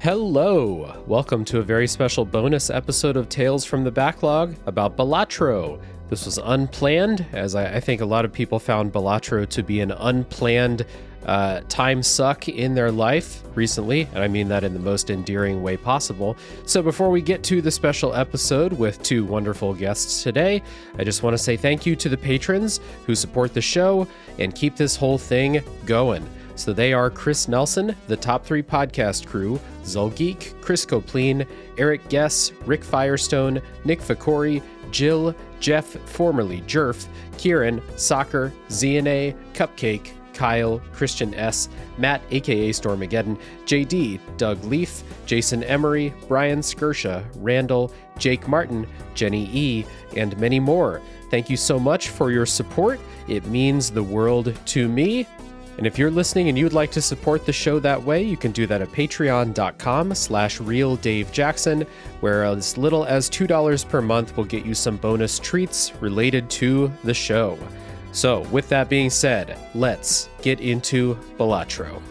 Hello! Welcome to a very special bonus episode of Tales from the Backlog about Balatro. This was unplanned, as I think a lot of people found Balatro to be an unplanned time suck in their life recently, and I mean that in the most endearing way possible. So before we get to the special episode with two wonderful guests today, I just want to say thank you to the patrons who support the show and keep this whole thing going. So they are Chris Nelson, the Top 3 Podcast Crew, Zulgeek, Chris Copleen, Eric Guess, Rick Firestone, Nick Ficori, Jill, Jeff, formerly Jerf, Kieran, Soccer, ZNA, Cupcake, Kyle, Christian S., Matt aka Stormageddon, JD, Doug Leaf, Jason Emery, Brian Skirsha, Randall, Jake Martin, Jenny E., and many more. Thank you so much for your support. It means the world to me. And if you're listening and you'd like to support the show that way, you can do that at patreon.com/realdavejackson, where as little as $2 per month will get you some bonus treats related to the show. So with that being said, let's get into Balatro.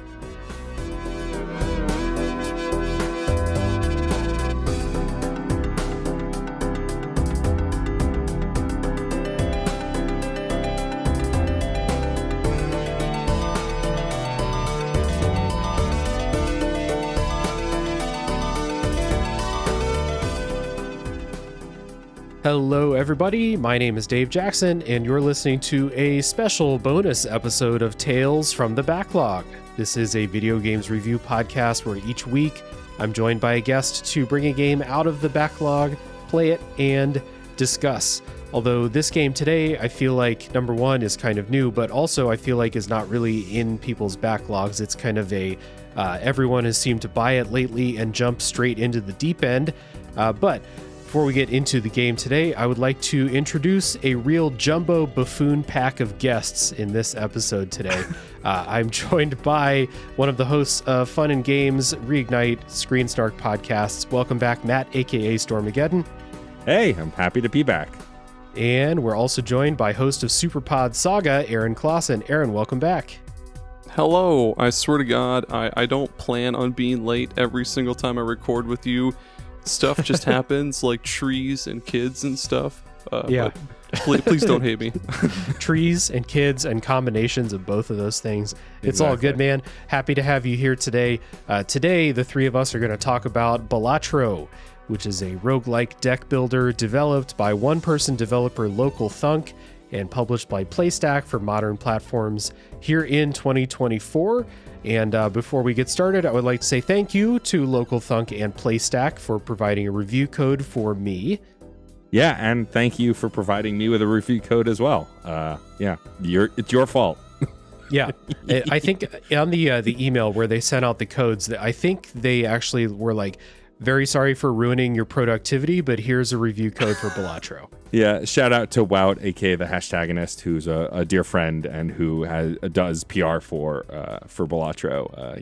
Hello, everybody. My name is Dave Jackson, and you're listening to a special bonus episode of Tales from the Backlog. This is a video games review podcast where each week I'm joined by a guest to bring a game out of the backlog, play it, and discuss. Although this game today, I feel like, number one, is kind of new, but also I feel like is not really in people's backlogs. It's kind of everyone has seemed to buy it lately and jump straight into the deep end. But before we get into the game today, I would like to introduce a real jumbo buffoon pack of guests in this episode today. I'm joined by one of the hosts of Fun and Games Reignite Screen Snark podcasts. Welcome back, Matt, aka Stormageddon. Hey, I'm happy to be back. And we're also joined by host of Superpod Saga, Aaron Klaassen. Aaron, welcome back. Hello. I swear to God, I don't plan on being late every single time I record with you. Stuff just happens, like trees and kids and stuff. Yeah. Please don't hate me. Trees and kids and combinations of both of those things. It's all good, man. Happy to have you here today. Today, the three of us are going to talk about Balatro, which is a roguelike deck builder developed by one-person developer Local Thunk and published by PlayStack for modern platforms here in 2024. And before we get started, I would like to say thank you to Local Thunk and PlayStack for providing a review code for me. Yeah, and thank you for providing me with a review code as well. It's your fault. Yeah, I think on the email where they sent out the codes, I think they actually were like, very sorry for ruining your productivity, but here's a review code for Balatro. Yeah, shout out to Wout, aka the Hashtagonist, who's a dear friend and who does PR for Balatro.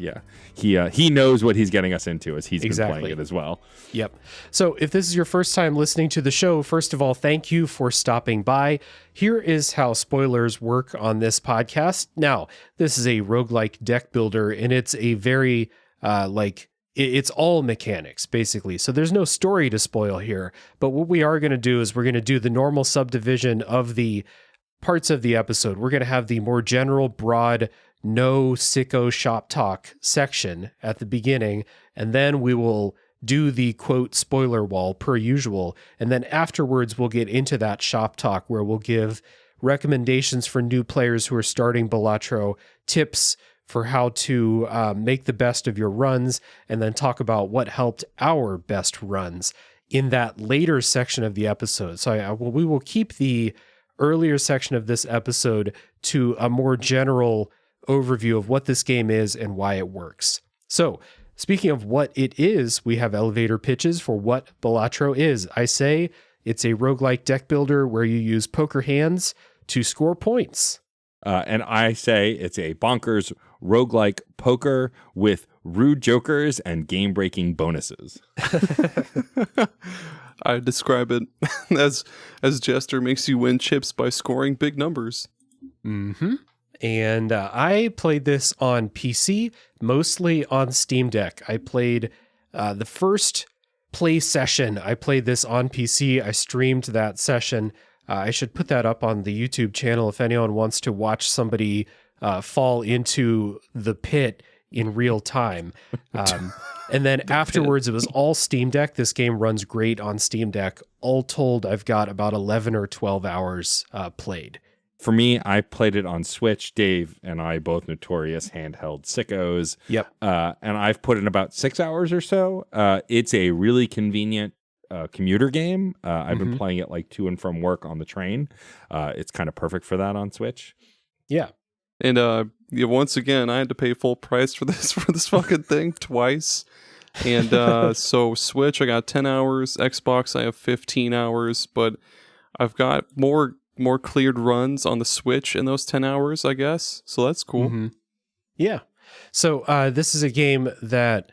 He knows what he's getting us into as he's been playing it as well. Yep. So if this is your first time listening to the show, first of all, thank you for stopping by. Here is how spoilers work on this podcast. Now, this is a roguelike deck builder, and it's a very it's all mechanics, basically. So there's no story to spoil here. But what we are going to do is we're going to do the normal subdivision of the parts of the episode. We're going to have the more general, broad, no SICKO shop talk section at the beginning. And then we will do the quote spoiler wall per usual. And then afterwards, we'll get into that shop talk where we'll give recommendations for new players who are starting Balatro, tips for how to make the best of your runs, and then talk about what helped our best runs in that later section of the episode. So we will keep the earlier section of this episode to a more general overview of what this game is and why it works. So speaking of what it is, we have elevator pitches for what Balatro is. I say it's a roguelike deck builder where you use poker hands to score points. And I say it's a bonkers roguelike poker with rude jokers and game-breaking bonuses. I describe it as Jester makes you win chips by scoring big numbers. Mm-hmm. And I played this on PC, mostly on Steam Deck. I played The first play session, I played this on PC. I streamed that session. I should put that up on the YouTube channel if anyone wants to watch somebody fall into the pit in real time. And then afterwards, it was all Steam Deck. This game runs great on Steam Deck. All told, I've got about 11 or 12 hours played. For me, I played it on Switch. Dave and I, both notorious handheld sickos. Yep. And I've put in about 6 hours or so. It's a really convenient commuter game. I've been playing it like to and from work on the train. It's kind of perfect for that on Switch. Yeah. And once again, I had to pay full price for this fucking thing twice. And so Switch, I got 10 hours. Xbox, I have 15 hours. But I've got more cleared runs on the Switch in those 10 hours, I guess. So that's cool. Yeah. So this is a game that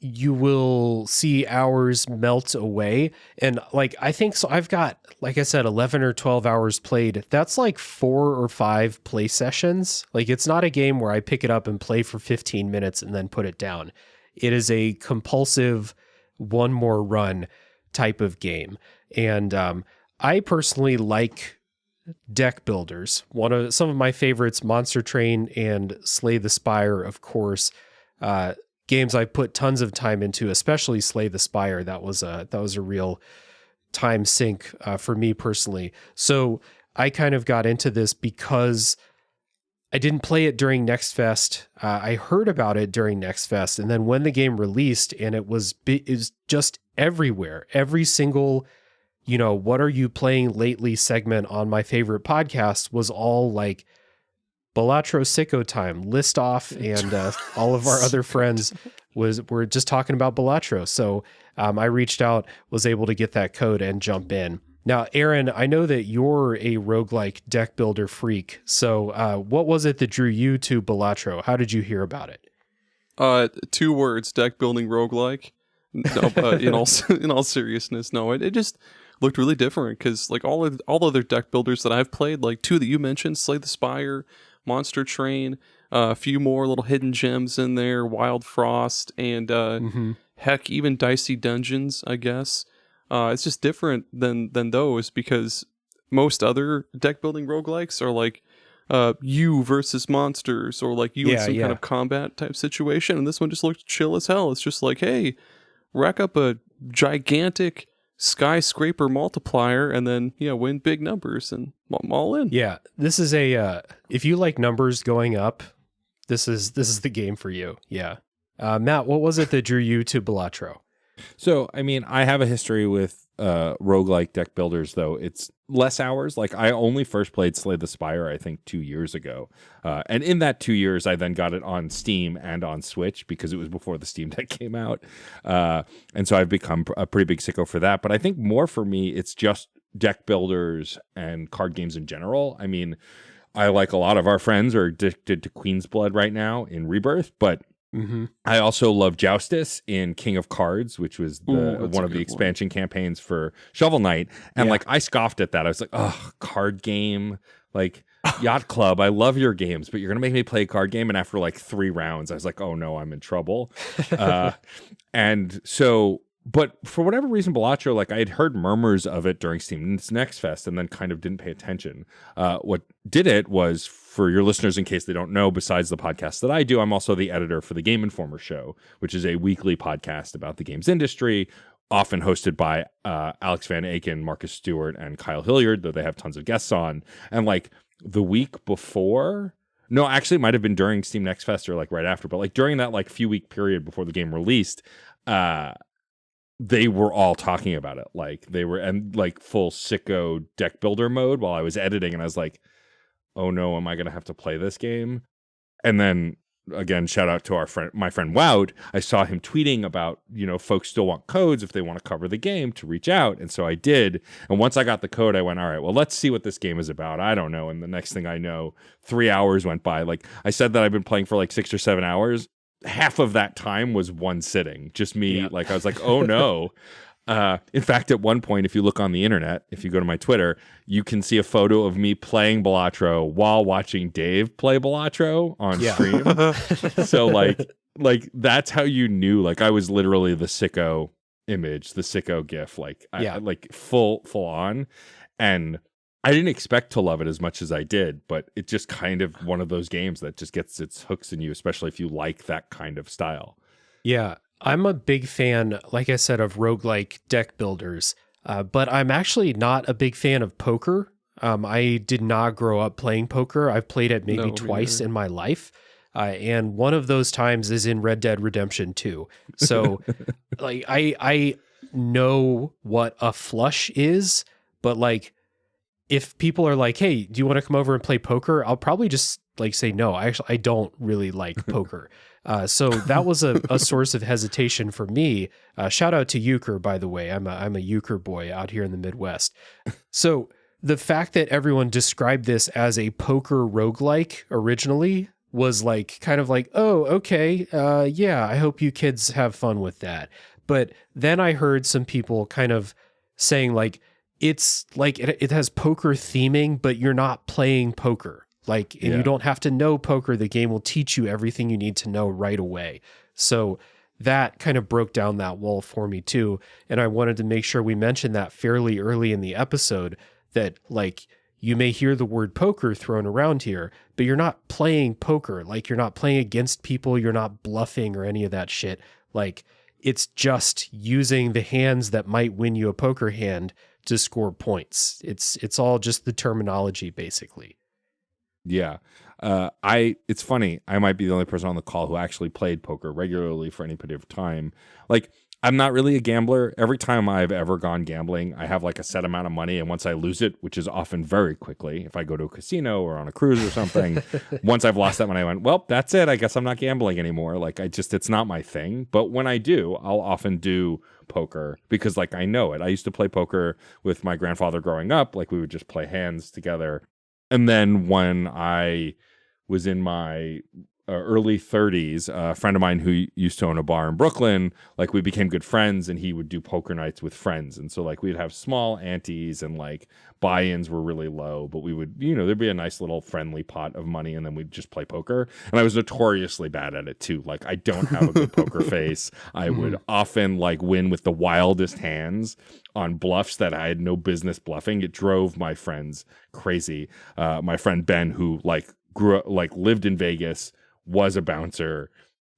you will see hours melt away. And like, I think so. I've got, like I said, 11 or 12 hours played. That's like 4 or 5 play sessions. Like, it's not a game where I pick it up and play for 15 minutes and then put it down. It is a compulsive one more run type of game. And I personally like deck builders. Some of my favorites, Monster Train and Slay the Spire, of course. Games I put tons of time into, especially Slay the Spire. That was a real time sink for me personally. So I kind of got into this because I didn't play it during Next Fest. I heard about it during Next Fest, and then when the game released, and it was just everywhere. Every single, what are you playing lately segment on my favorite podcast was all like Balatro SICKO time, list off, and all of our other friends were just talking about Balatro. So I reached out, was able to get that code and jump in. Now, Aaron, I know that you're a roguelike deck builder freak. So what was it that drew you to Balatro? How did you hear about it? 2 words: deck building roguelike. No, in all seriousness, no, it just looked really different because like all other deck builders that I've played, like 2 that you mentioned, Slay the Spire, Monster Train, a few more little hidden gems in there, Wild Frost, and heck, even Dicey Dungeons, I guess. It's just different than those because most other deck building roguelikes are like you versus monsters, or like you in some kind of combat type situation, and this one just looked chill as hell. It's just like, hey, rack up a gigantic skyscraper multiplier and then win big numbers, and I'm all in. Yeah, this is if you like numbers going up, this is the game for you. Yeah. Matt, what was it that drew you to Balatro? So, I mean, I have a history with roguelike deck builders, though it's less hours. Like, I only first played Slay the Spire, I think, 2 years ago. And in that 2 years, I then got it on Steam and on Switch because it was before the Steam Deck came out. And so I've become a pretty big sicko for that. But I think more for me, it's just deck builders and card games in general. I mean, I, like a lot of our friends, are addicted to Queen's Blood right now in Rebirth, but I also love Joustus in King of Cards, which was one of the expansion campaigns for Shovel Knight. And like, I scoffed at that. I was like, oh, card game, like Yacht Club. I love your games, but you're going to make me play a card game. And after like 3 rounds, I was like, oh no, I'm in trouble. And so, but for whatever reason, Balatro, like, I had heard murmurs of it during Steam's Next Fest and then kind of didn't pay attention. What did it was, for your listeners, in case they don't know, besides the podcast that I do, I'm also the editor for the Game Informer Show, which is a weekly podcast about the games industry, often hosted by Alex Van Aken, Marcus Stewart, and Kyle Hilliard, though they have tons of guests on. And like the week before, no, actually it might have been during Steam Next Fest or like right after, but like during that like few week period before the game released, they were all talking about it. Like they were in like full sicko deck builder mode while I was editing, and I was like, oh no, am I going to have to play this game? And then again, shout out to my friend Wout. I saw him tweeting about, folks still want codes if they want to cover the game, to reach out. And so I did. And once I got the code, I went, all right, well, let's see what this game is about. I don't know. And the next thing I know, 3 hours went by. Like, I said that I've been playing for like 6 or 7 hours. Half of that time was one sitting, just me. Like, I was like, oh no. In fact, at one point, if you look on the internet, if you go to my Twitter, you can see a photo of me playing Balatro while watching Dave play Balatro on stream. So like, like that's how you knew. Like I was literally the SICKO image, the SICKO GIF, like like full on, and I didn't expect to love it as much as I did, but it's just kind of one of those games that just gets its hooks in you, especially if you like that kind of style. Yeah, I'm a big fan, like I said, of roguelike deck builders, but I'm actually not a big fan of poker. I did not grow up playing poker. I've played it maybe twice in my life. And one of those times is in Red Dead Redemption 2. So like I know what a flush is, but like if people are like, hey, do you want to come over and play poker? I'll probably just like say, no, I don't really like poker. So that was a source of hesitation for me. Shout out to Euchre, by the way. I'm a Euchre boy out here in the Midwest. So the fact that everyone described this as a poker roguelike originally was like kind of like, oh, okay, yeah, I hope you kids have fun with that. But then I heard some people kind of saying like, it's like it has poker theming, but you're not playing poker. Like, and you don't have to know poker. The game will teach you everything you need to know right away. So that kind of broke down that wall for me too. And I wanted to make sure we mentioned that fairly early in the episode, that like you may hear the word poker thrown around here, but you're not playing poker. Like you're not playing against people. You're not bluffing or any of that shit. Like it's just using the hands that might win you a poker hand to score points. It's all just the terminology basically. Yeah. It's funny. I might be the only person on the call who actually played poker regularly for any period of time. Like I'm not really a gambler. Every time I've ever gone gambling, I have like a set amount of money. And once I lose it, which is often very quickly, if I go to a casino or on a cruise or something, once I've lost that money, I went, well, that's it. I guess I'm not gambling anymore. Like it's not my thing. But when I do, I'll often do poker because like I know it. I used to play poker with my grandfather growing up. Like we would just play hands together. And then when I was in my early 30s, a friend of mine who used to own a bar in Brooklyn, like we became good friends and he would do poker nights with friends. And so like we'd have small antes and like buy-ins were really low, but we would, there'd be a nice little friendly pot of money and then we'd just play poker. And I was notoriously bad at it too. Like I don't have a good poker face. I would often like win with the wildest hands on bluffs that I had no business bluffing. It drove my friends crazy. My friend Ben, who like grew up, like lived in Vegas, was a bouncer,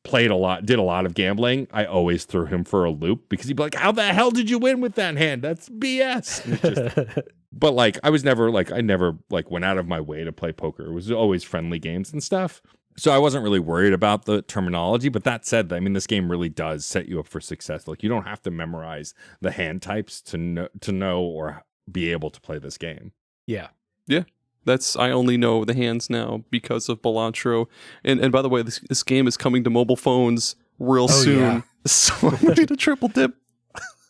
played a lot, did a lot of gambling. I always threw him for a loop because he'd be like, how the hell did you win with that hand? That's BS. But like, I never went out of my way to play poker. It was always friendly games and stuff. So I wasn't really worried about the terminology. But that said, I mean, this game really does set you up for success. Like you don't have to memorize the hand types to know or be able to play this game. Yeah. Yeah. I only know the hands now because of Balatro. And by the way, this game is coming to mobile phones real soon. Yeah. So I'm ready to triple dip.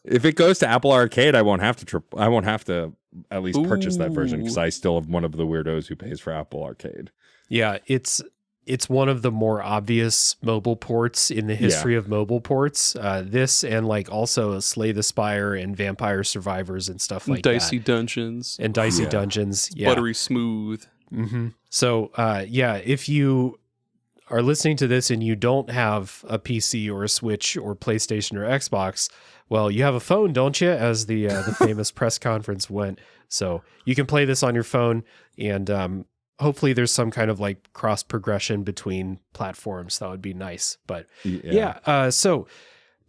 If it goes to Apple Arcade, I won't have to at least purchase that version because I still have one of the weirdos who pays for Apple Arcade. Yeah, it's one of the more obvious mobile ports in the history of mobile ports. This and like also Slay the Spire and Vampire Survivors and stuff like Dicey Dungeons. And Dicey Dungeons. Yeah. Buttery smooth. Mm-hmm. So, if you are listening to this and you don't have a PC or a Switch or PlayStation or Xbox, well, you have a phone, don't you? As the famous press conference went. So you can play this on your phone and hopefully there's some kind of like cross progression between platforms. That would be nice. But so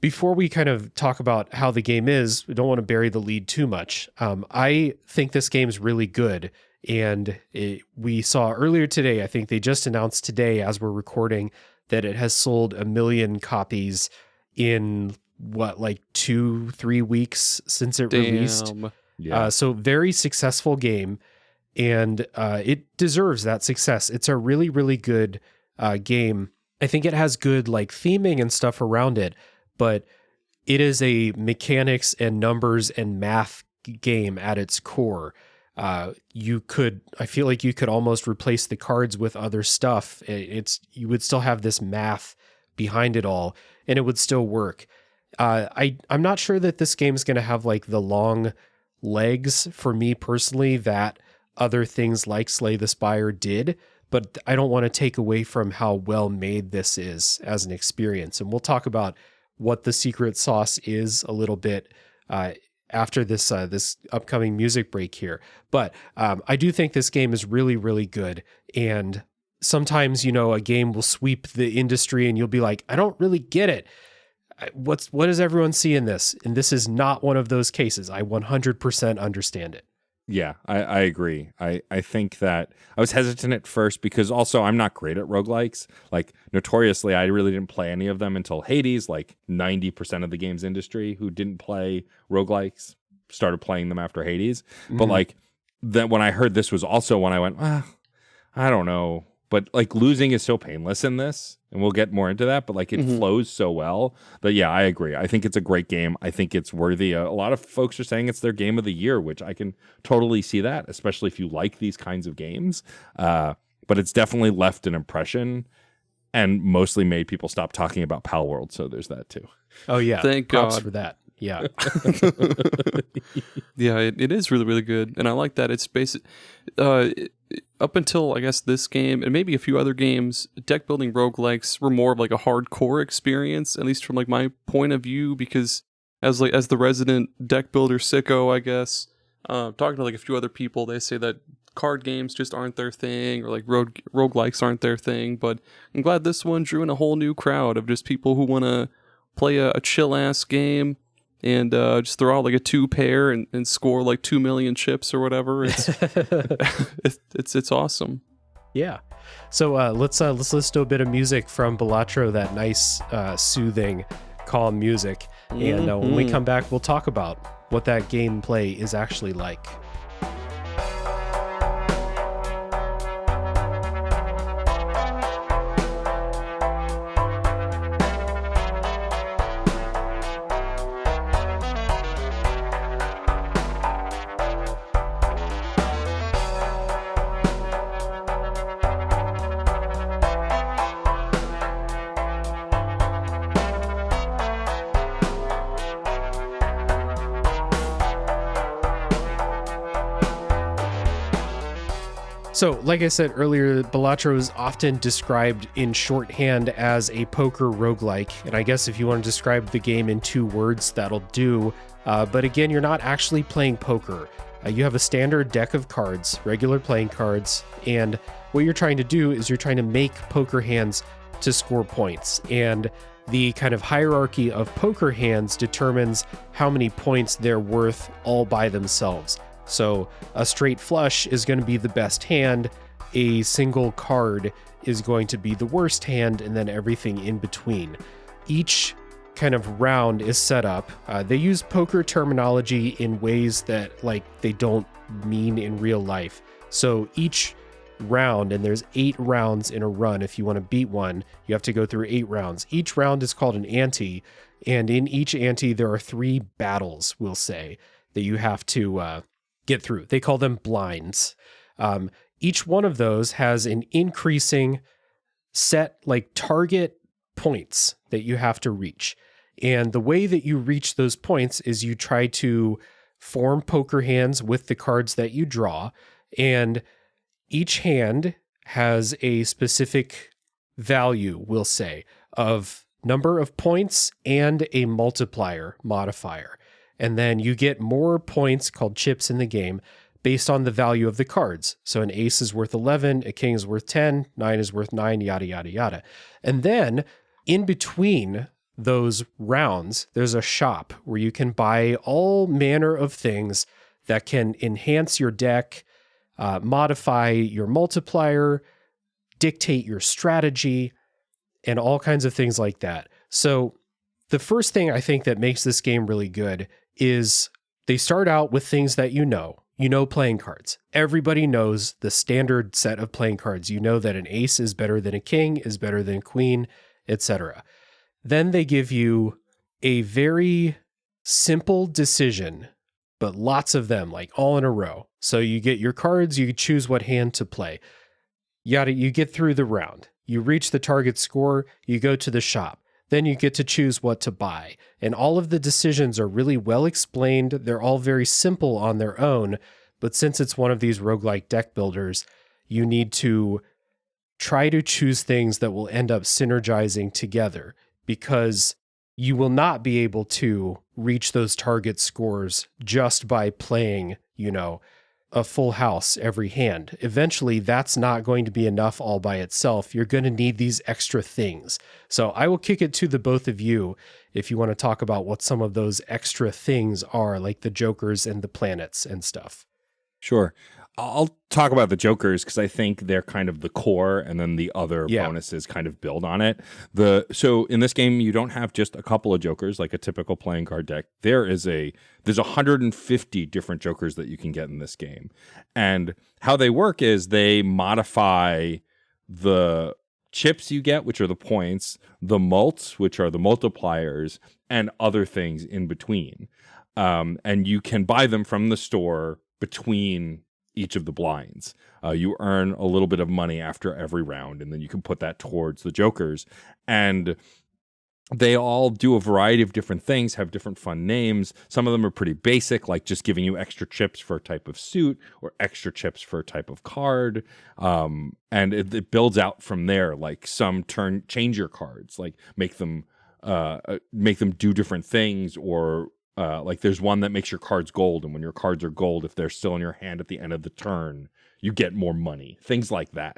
before we kind of talk about how the game is, we don't want to bury the lead too much. I think this game's really good. And we saw earlier today, I think they just announced today as we're recording that it has sold 1 million copies in like 2-3 weeks since it released. Yeah. So very successful game. And it deserves that success. It's a really, really good game. I think it has good like theming and stuff around it, but it is a mechanics and numbers and math game at its core. I feel like you could almost replace the cards with other stuff. You would still have this math behind it all, and it would still work. I'm not sure that this game is going to have like the long legs for me personally that other things like Slay the Spire did, but I don't want to take away from how well made this is as an experience. And we'll talk about what the secret sauce is a little bit after this this upcoming music break here. But I do think this game is really, really good. And sometimes, a game will sweep the industry and you'll be like, I don't really get it. What does everyone see in this? And this is not one of those cases. I 100% understand it. Yeah, I agree. I think that I was hesitant at first because also I'm not great at roguelikes. Like notoriously, I really didn't play any of them until Hades. Like 90% of the games industry who didn't play roguelikes started playing them after Hades. Mm-hmm. But like then when I heard this was also one, I went, I don't know. But like losing is so painless in this, and we'll get more into that, but like it flows so well that yeah, I agree. I think it's a great game. I think it's worthy. A lot of folks are saying it's their game of the year, which I can totally see that, especially if you like these kinds of games. But it's definitely left an impression and mostly made people stop talking about Pal World. So there's that too. Oh yeah. Thank Props God for that. Yeah. Yeah, it is really, really good. And I like that it's basic. Up until I guess this game and maybe a few other games, deck building roguelikes were more of like a hardcore experience, at least from like my point of view, because as the resident deck builder sicko, I guess, talking to like a few other people, they say that card games just aren't their thing, or like roguelikes aren't their thing. But I'm glad this one drew in a whole new crowd of just people who want to play a chill ass game and just throw out like a 2-pair and score like 2 million chips or whatever. It's it's awesome. Yeah. So let's listen to a bit of music from Balatro, that nice, soothing, calm music. And when we come back, we'll talk about what that gameplay is actually like. So, like I said earlier, Balatro is often described in shorthand as a poker roguelike. And I guess if you want to describe the game in 2 words, that'll do. But again, you're not actually playing poker. You have a standard deck of cards, regular playing cards. And what you're trying to do is you're trying to make poker hands to score points. And the kind of hierarchy of poker hands determines how many points they're worth all by themselves. So a straight flush is going to be the best hand, a single card is going to be the worst hand, and then everything in between. Each kind of round is set up. They use poker terminology in ways that like they don't mean in real life. So each round, and there's 8 rounds in a run. If you want to beat one, you have to go through 8 rounds. Each round is called an ante, and in each ante there are 3 battles, we'll say, that you have to get through. They call them blinds. Each one of those has an increasing set, like target points that you have to reach. And the way that you reach those points is you try to form poker hands with the cards that you draw. And each hand has a specific value, we'll say, of number of points and a multiplier modifier. And then you get more points, called chips in the game, based on the value of the cards. So an ace is worth 11, a king is worth 10, 9 is worth 9, yada, yada, yada. And then in between those rounds, there's a shop where you can buy all manner of things that can enhance your deck, modify your multiplier, dictate your strategy, and all kinds of things like that. So the first thing I think that makes this game really good is they start out with things that you know playing cards. Everybody knows the standard set of playing cards. You know that an ace is better than a king, is better than a queen, etc. Then they give you a very simple decision, but lots of them, like all in a row. So you get your cards, you choose what hand to play. You get through the round. You reach the target score, you go to the shop. Then you get to choose what to buy. And all of the decisions are really well explained. They're all very simple on their own. But since it's one of these roguelike deck builders, you need to try to choose things that will end up synergizing together, because you will not be able to reach those target scores just by playing, a full house every hand. Eventually, that's not going to be enough all by itself. You're going to need these extra things. So I will kick it to the both of you if you want to talk about what some of those extra things are, like the jokers and the planets and stuff. Sure. I'll talk about the jokers because I think they're kind of the core, and then the other bonuses kind of build on it. So in this game, you don't have just a couple of jokers like a typical playing card deck. There's 150 different jokers that you can get in this game. And how they work is they modify the chips you get, which are the points, the mults, which are the multipliers, and other things in between. And you can buy them from the store between each of the blinds. You earn a little bit of money after every round, and then you can put that towards the jokers. And they all do a variety of different things, have different fun names. Some of them are pretty basic, like just giving you extra chips for a type of suit or extra chips for a type of card. And it builds out from there. Like some change your cards, like make them do different things, or like there's one that makes your cards gold, and when your cards are gold, if they're still in your hand at the end of the turn, you get more money, things like that.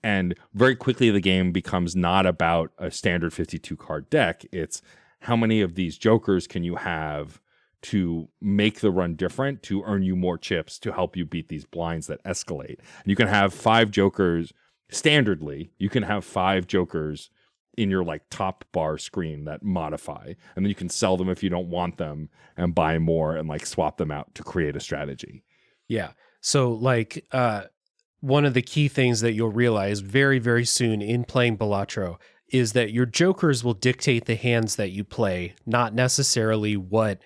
And very quickly the game becomes not about a standard 52 card deck. It's how many of these jokers can you have to make the run different, to earn you more chips, to help you beat these blinds that escalate. And you can have 5 jokers standardly. You can have 5 jokers in your like top bar screen that modify, and then you can sell them if you don't want them and buy more and like swap them out to create a strategy. Yeah. So like one of the key things that you'll realize very, very soon in playing Balatro is that your jokers will dictate the hands that you play, not necessarily what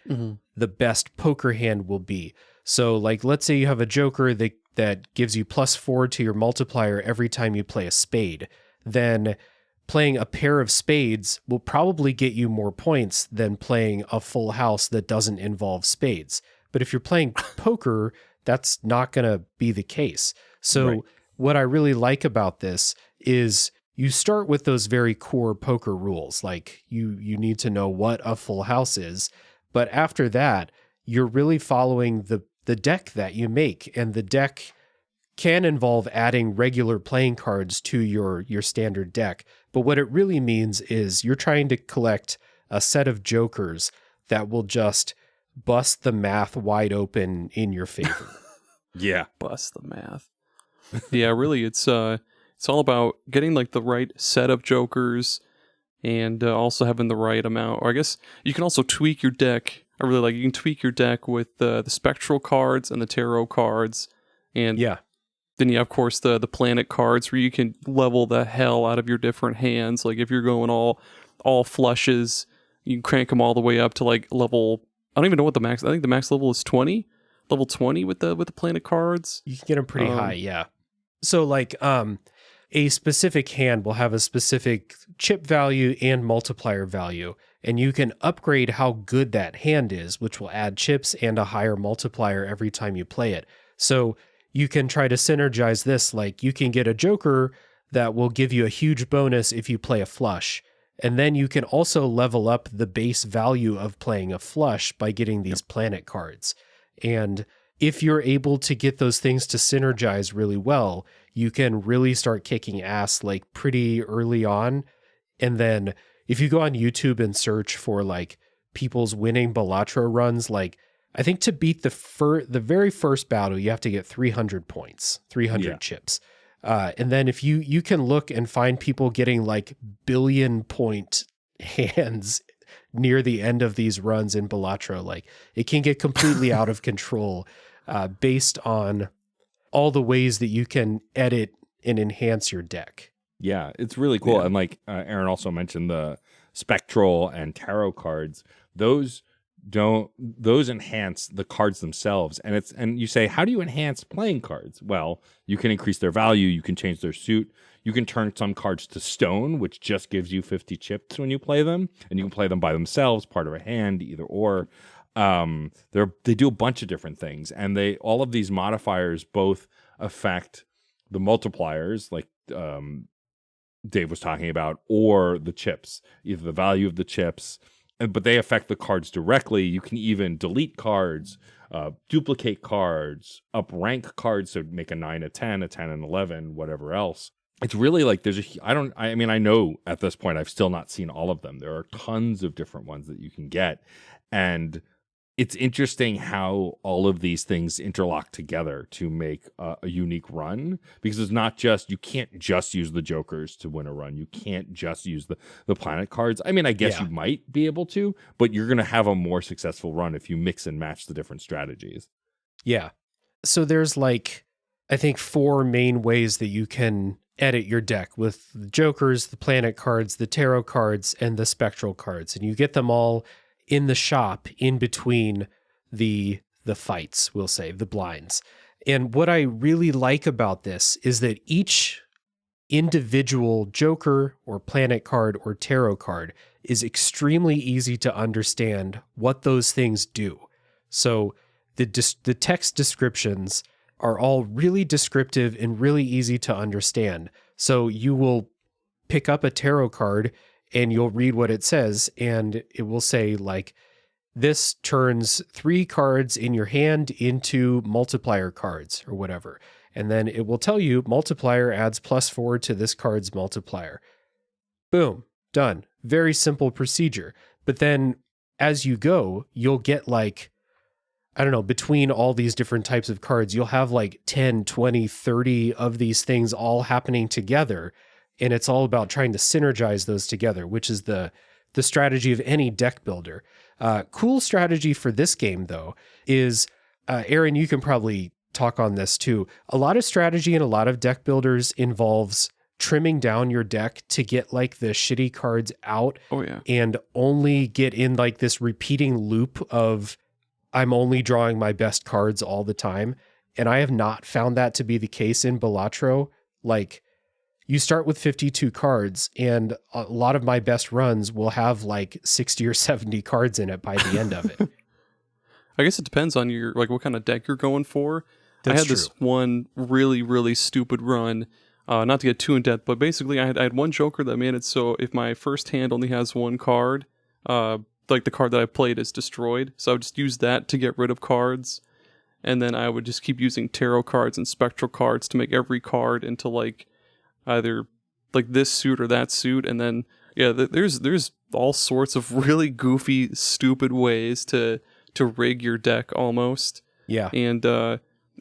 the best poker hand will be. So like, let's say you have a joker that gives you +4 to your multiplier every time you play a spade. Then playing a pair of spades will probably get you more points than playing a full house that doesn't involve spades. But if you're playing poker, that's not going to be the case. So what I really like about this is you start with those very core poker rules. Like you need to know what a full house is. But after that, you're really following the deck that you make. And the deck can involve adding regular playing cards to your standard deck. But what it really means is you're trying to collect a set of jokers that will just bust the math wide open in your favor. Yeah. Bust the math. Yeah, really, it's all about getting like the right set of jokers, and also having the right amount. Or I guess you can also tweak your deck. I really like you can tweak your deck with the spectral cards and the tarot cards, and then you have, of course, the planet cards where you can level the hell out of your different hands. Like if you're going all flushes, you can crank them all the way up to like level. I don't even know what the max. I think the max level is 20. Level 20 with the planet cards. You can get them pretty high, yeah. So like a specific hand will have a specific chip value and multiplier value, and you can upgrade how good that hand is, which will add chips and a higher multiplier every time you play it. So you can try to synergize this. Like you can get a joker that will give you a huge bonus if you play a flush. And then you can also level up the base value of playing a flush by getting these planet cards. And if you're able to get those things to synergize really well, you can really start kicking ass like pretty early on. And then if you go on YouTube and search for like people's winning Balatro runs, like I think to beat the very first battle, you have to get 300 points, 300 chips. And then if you can look and find people getting like billion point hands near the end of these runs in Balatro, like it can get completely out of control based on all the ways that you can edit and enhance your deck. Yeah, it's really cool. And like Aaron also mentioned the spectral and tarot cards. Those enhance the cards themselves. And you say, how do you enhance playing cards? Well, you can increase their value. You can change their suit. You can turn some cards to stone, which just gives you 50 chips when you play them. And you can play them by themselves, part of a hand, either or. They do a bunch of different things. And all of these modifiers both affect the multipliers, like Dave was talking about, or the chips, either the value of the chips, but they affect the cards directly. You can even delete cards, duplicate cards, up rank cards, so make a 9 a 10, a 10 and 11, whatever else. It's really like I know at this point I've still not seen all of them. There are tons of different ones that you can get. And it's interesting how all of these things interlock together to make a unique run, because it's not just, you can't just use the jokers to win a run. You can't just use the planet cards. I mean, I guess you might be able to, but you're going to have a more successful run if you mix and match the different strategies. Yeah. So there's like, I think 4 main ways that you can edit your deck, with the jokers, the planet cards, the tarot cards, and the spectral cards. And you get them all in the shop in between the fights, we'll say, the blinds. And what I really like about this is that each individual joker or planet card or tarot card is extremely easy to understand what those things do. So the text descriptions are all really descriptive and really easy to understand. So you will pick up a tarot card and you'll read what it says, and it will say like, this turns 3 cards in your hand into multiplier cards or whatever. And then it will tell you multiplier adds +4 to this card's multiplier. Boom, done. Very simple procedure. But then as you go, you'll get like, I don't know, between all these different types of cards, you'll have like 10, 20, 30 of these things all happening together. And it's all about trying to synergize those together, which is the strategy of any deck builder. Cool strategy for this game, though, is, Aaron, you can probably talk on this too. A lot of strategy in a lot of deck builders involves trimming down your deck to get like the shitty cards out. Oh, yeah. And only get in like this repeating loop of, I'm only drawing my best cards all the time. And I have not found that to be the case in Balatro. Like, you start with 52 cards, and a lot of my best runs will have like 60 or 70 cards in it by the end of it. I guess it depends on your, like, what kind of deck you're going for. That's I had this one really, really stupid run, not to get too in depth, but basically I had one joker that made it so if my first hand only has 1 card, like the card that I played is destroyed. So I would just use that to get rid of cards. And then I would just keep using tarot cards and spectral cards to make every card into like either like this suit or that suit. And then, yeah, there's all sorts of really goofy, stupid ways to rig your deck almost. Yeah. And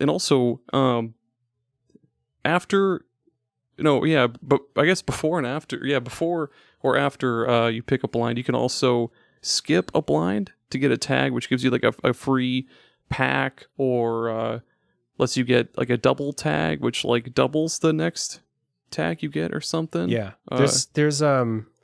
also, after, but I guess before and after, before or after you pick a blind, you can also skip a blind to get a tag, which gives you like a free pack, or lets you get like a double tag, which like doubles the next tag you get or something. Yeah. There's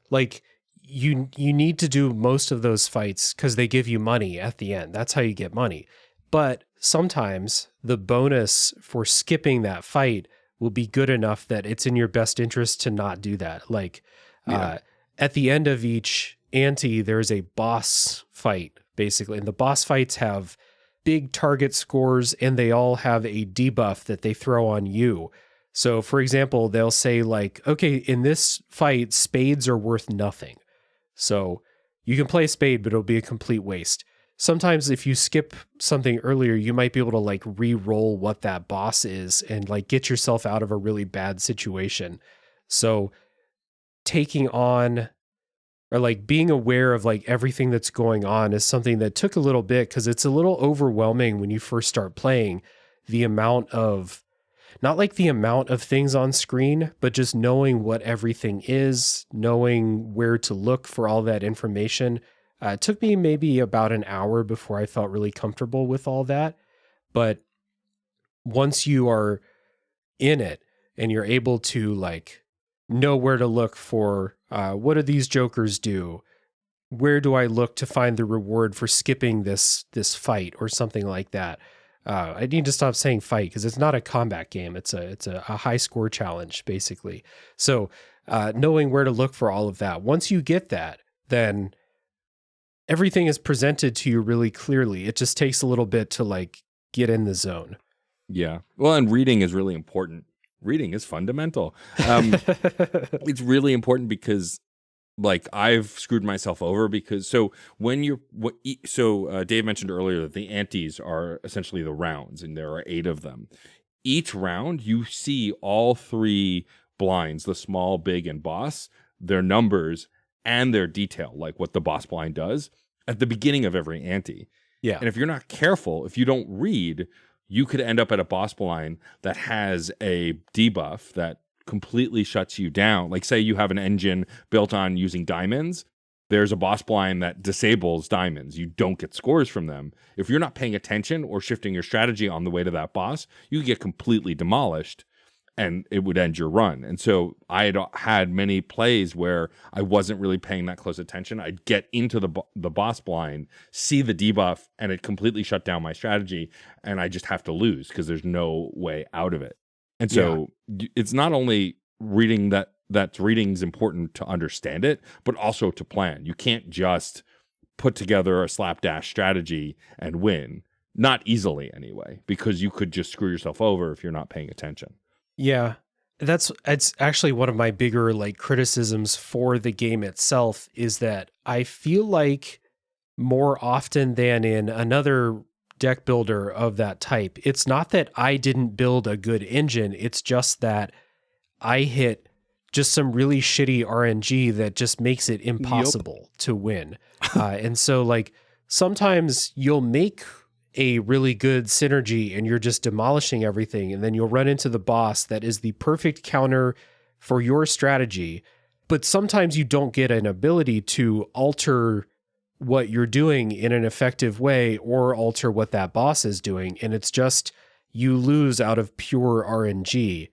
like you need to do most of those fights because they give you money at the end. That's how you get money. But sometimes the bonus for skipping that fight will be good enough that it's in your best interest to not do that. Like at the end of each ante, there's a boss fight, basically. And the boss fights have big target scores, and they all have a debuff that they throw on you. So, for example, they'll say like, okay, in this fight, spades are worth nothing. So you can play a spade, but it'll be a complete waste. Sometimes if you skip something earlier, you might be able to like re-roll what that boss is and like get yourself out of a really bad situation. So taking on, or like being aware of like everything that's going on is something that took a little bit, because it's a little overwhelming when you first start playing. The amount of, not like the amount of things on screen, but just knowing what everything is, knowing where to look for all that information. It took me maybe about an hour before I felt really comfortable with all that. But once you are in it and you're able to like know where to look for, what do these jokers do? Where do I look to find the reward for skipping this fight or something like that? I need to stop saying fight because it's not a combat game. It's a high score challenge, basically. So knowing where to look for all of that. Once you get that, then everything is presented to you really clearly. It just takes a little bit to like get in the zone. Yeah. Well, and reading is really important reading is fundamental. It's really important because like I've screwed myself over because Dave mentioned earlier that the antes are essentially the rounds, and there are 8 of them. Each round you see all 3 blinds, the small, big, and boss, their numbers and their detail, like what the boss blind does at the beginning of every ante. Yeah. And if you're not careful, if you don't read, you could end up at a boss blind that has a debuff that completely shuts you down. Like say you have an engine built on using diamonds. There's a boss blind that disables diamonds. You don't get scores from them. If you're not paying attention or shifting your strategy on the way to that boss, you could get completely demolished and it would end your run. And so I had many plays where I wasn't really paying that close attention. I'd get into the boss blind, see the debuff, and it completely shut down my strategy, and I just have to lose because there's no way out of it. And so it's not only reading that reading's important to understand it, but also to plan. You can't just put together a slapdash strategy and win. Not easily anyway, because you could just screw yourself over if you're not paying attention. Yeah, it's actually one of my bigger like criticisms for the game itself is that I feel like more often than in another deck builder of that type, it's not that I didn't build a good engine, it's just that I hit just some really shitty RNG that just makes it impossible to win. And so like sometimes you'll make a really good synergy and you're just demolishing everything, and then you'll run into the boss that is the perfect counter for your strategy. But sometimes you don't get an ability to alter what you're doing in an effective way or alter what that boss is doing. And it's just, you lose out of pure RNG,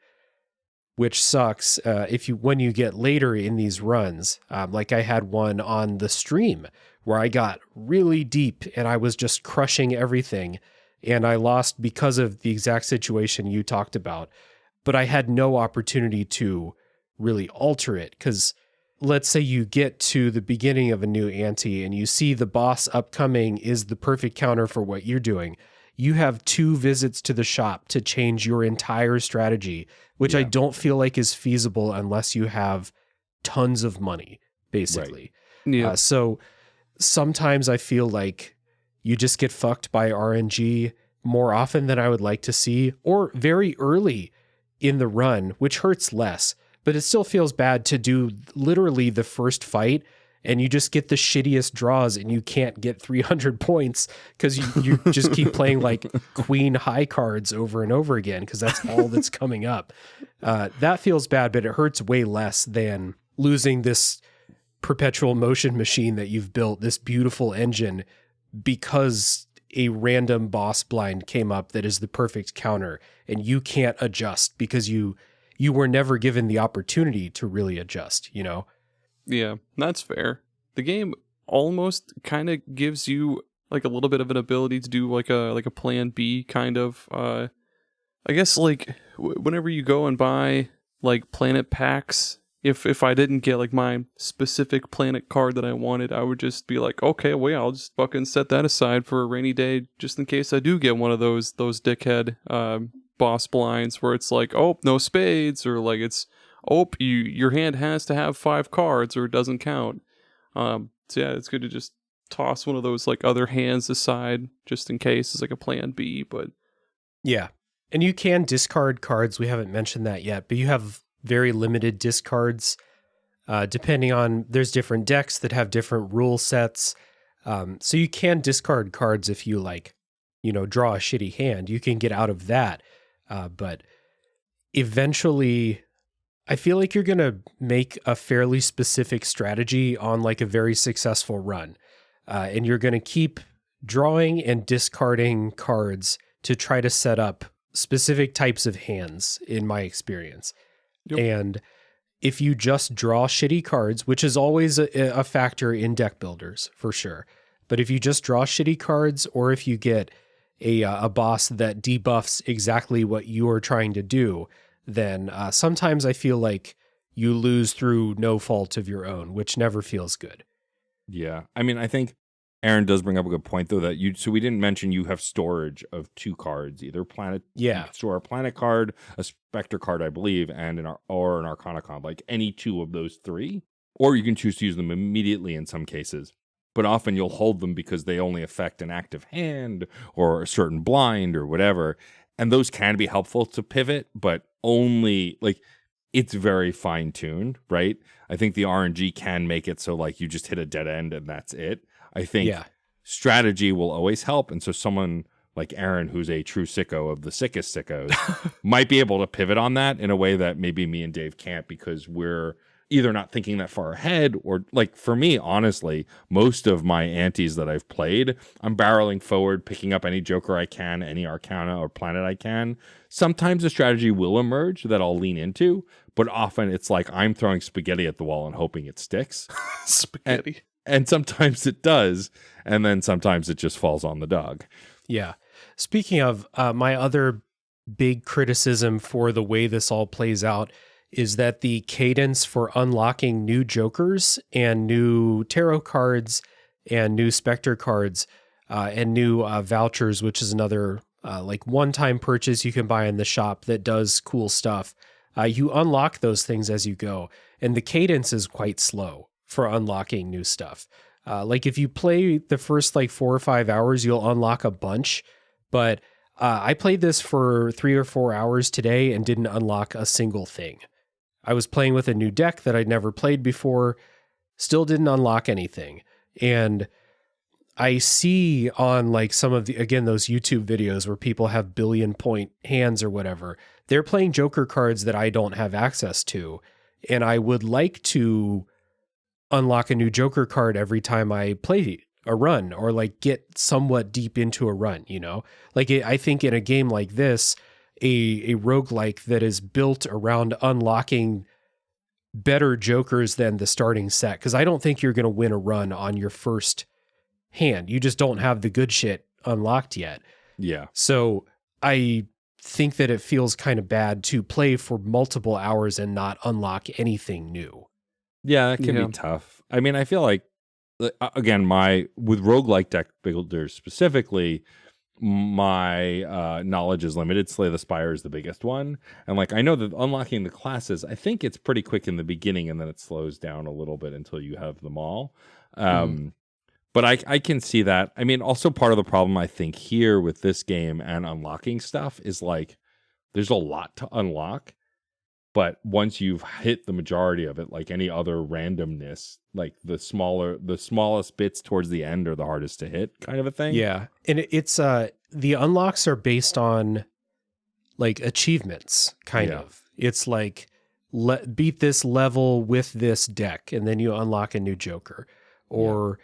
which sucks when you get later in these runs. Like I had one on the stream where I got really deep and I was just crushing everything, and I lost because of the exact situation you talked about. But I had no opportunity to really alter it, because let's say you get to the beginning of a new ante and you see the boss upcoming is the perfect counter for what you're doing. You have 2 visits to the shop to change your entire strategy, which I don't feel like is feasible unless you have tons of money, basically. Right. Yeah. So sometimes I feel like you just get fucked by RNG more often than I would like to see, or very early in the run, which hurts less, but it still feels bad to do literally the first fight and you just get the shittiest draws and you can't get 300 points because you just keep playing like queen high cards over and over again because that's all that's coming up. That feels bad, but it hurts way less than losing this perpetual motion machine that you've built, this beautiful engine, because a random boss blind came up that is the perfect counter and you can't adjust because you were never given the opportunity to really adjust, you know? Yeah, that's fair. The game almost kind of gives you like a little bit of an ability to do like a plan B kind of. I guess like whenever you go and buy like planet packs, if I didn't get like my specific planet card that I wanted, I would just be like, okay, well, I'll just fucking set that aside for a rainy day just in case I do get one of those dickhead boss blinds where it's like, oh, no spades, or like it's, oh, your hand has to have 5 cards or it doesn't count. So yeah, it's good to just toss one of those like other hands aside just in case it's like a plan B. But yeah, and you can discard cards. We haven't mentioned that yet, but you have very limited discards depending on, there's different decks that have different rule sets. So you can discard cards if you like, you know, draw a shitty hand. You can get out of that. But eventually I feel like you're going to make a fairly specific strategy on like a very successful run. And you're going to keep drawing and discarding cards to try to set up specific types of hands, in my experience. Yep. And if you just draw shitty cards, which is always a factor in deck builders for sure, but if you just draw shitty cards, or if you get a boss that debuffs exactly what you are trying to do, then sometimes I feel like you lose through no fault of your own, which never feels good. Yeah. I mean, I think Aaron does bring up a good point though, that so we didn't mention you have storage of 2 cards, either planet. Yeah. You can store a planet card, a specter card, I believe, and an Arcana card, like any 2 of those 3. Or you can choose to use them immediately in some cases. But often you'll hold them because they only affect an active hand or a certain blind or whatever. And those can be helpful to pivot, but only like it's very fine tuned, right? I think the RNG can make it so like you just hit a dead end and that's it. I think strategy will always help. And so someone like Aaron, who's a true sicko of the sickest sickos, might be able to pivot on that in a way that maybe me and Dave can't, because we're either not thinking that far ahead, or like for me, honestly, most of my antes that I've played, I'm barreling forward, picking up any Joker I can, any Arcana or planet I can. Sometimes a strategy will emerge that I'll lean into, but often it's like I'm throwing spaghetti at the wall and hoping it sticks. Spaghetti. And sometimes it does, and then sometimes it just falls on the dog. Yeah. Speaking of, my other big criticism for the way this all plays out is that the cadence for unlocking new Jokers and new tarot cards and new Spectre cards and new vouchers, which is another like one-time purchase you can buy in the shop that does cool stuff. You unlock those things as you go, and the cadence is quite slow for unlocking new stuff. Like if you play the first like 4 or 5 hours, you'll unlock a bunch, but I played this for 3 or 4 hours today and didn't unlock a single thing. I was playing with a new deck that I'd never played before, still didn't unlock anything. And I see on like some of those YouTube videos where people have billion point hands or whatever, they're playing Joker cards that I don't have access to. And I would like to unlock a new Joker card every time I play a run, or like get somewhat deep into a run, you know? Like I think in a game like this, a roguelike that is built around unlocking better Jokers than the starting set, because I don't think you're going to win a run on your first hand. You just don't have the good shit unlocked yet. Yeah. So I think that it feels kind of bad to play for multiple hours and not unlock anything new. Yeah, that can be tough. I mean, I feel like, again, with roguelike deck builders specifically, my knowledge is limited. Slay the Spire is the biggest one. And like, I know that unlocking the classes, I think it's pretty quick in the beginning, and then it slows down a little bit until you have them all. But I can see that. I mean, also part of the problem I think here with this game and unlocking stuff is like, there's a lot to unlock. But once you've hit the majority of it, like any other randomness, like the smallest bits towards the end are the hardest to hit, kind of a thing. Yeah. And it's the unlocks are based on like achievements, kind of. It's like beat this level with this deck, and then you unlock a new Joker. Or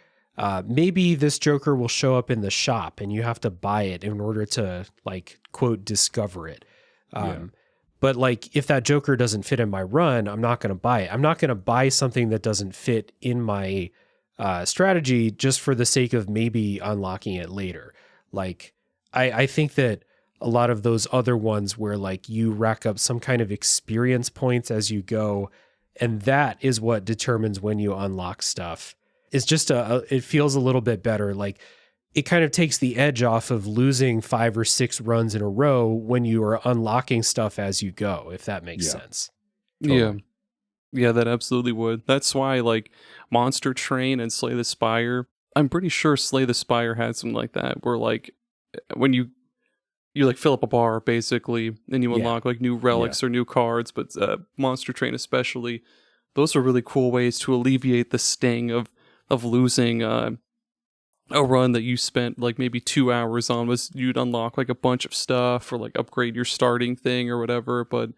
maybe this Joker will show up in the shop and you have to buy it in order to like quote discover it. But like, if that Joker doesn't fit in my run, I'm not going to buy it. I'm not going to buy something that doesn't fit in my strategy just for the sake of maybe unlocking it later. Like, I think that a lot of those other ones where like you rack up some kind of experience points as you go, and that is what determines when you unlock stuff. It's just it feels a little bit better. Like, it kind of takes the edge off of losing 5 or 6 runs in a row when you are unlocking stuff as you go, if that makes sense. Totally. Yeah, that absolutely would. That's why like Monster Train and Slay the Spire, I'm pretty sure Slay the Spire had something like that, where like when you like fill up a bar basically, and you unlock like new relics or new cards, but Monster Train especially, those are really cool ways to alleviate the sting of losing a run that you spent like maybe 2 hours on. Was you'd unlock like a bunch of stuff or like upgrade your starting thing or whatever. But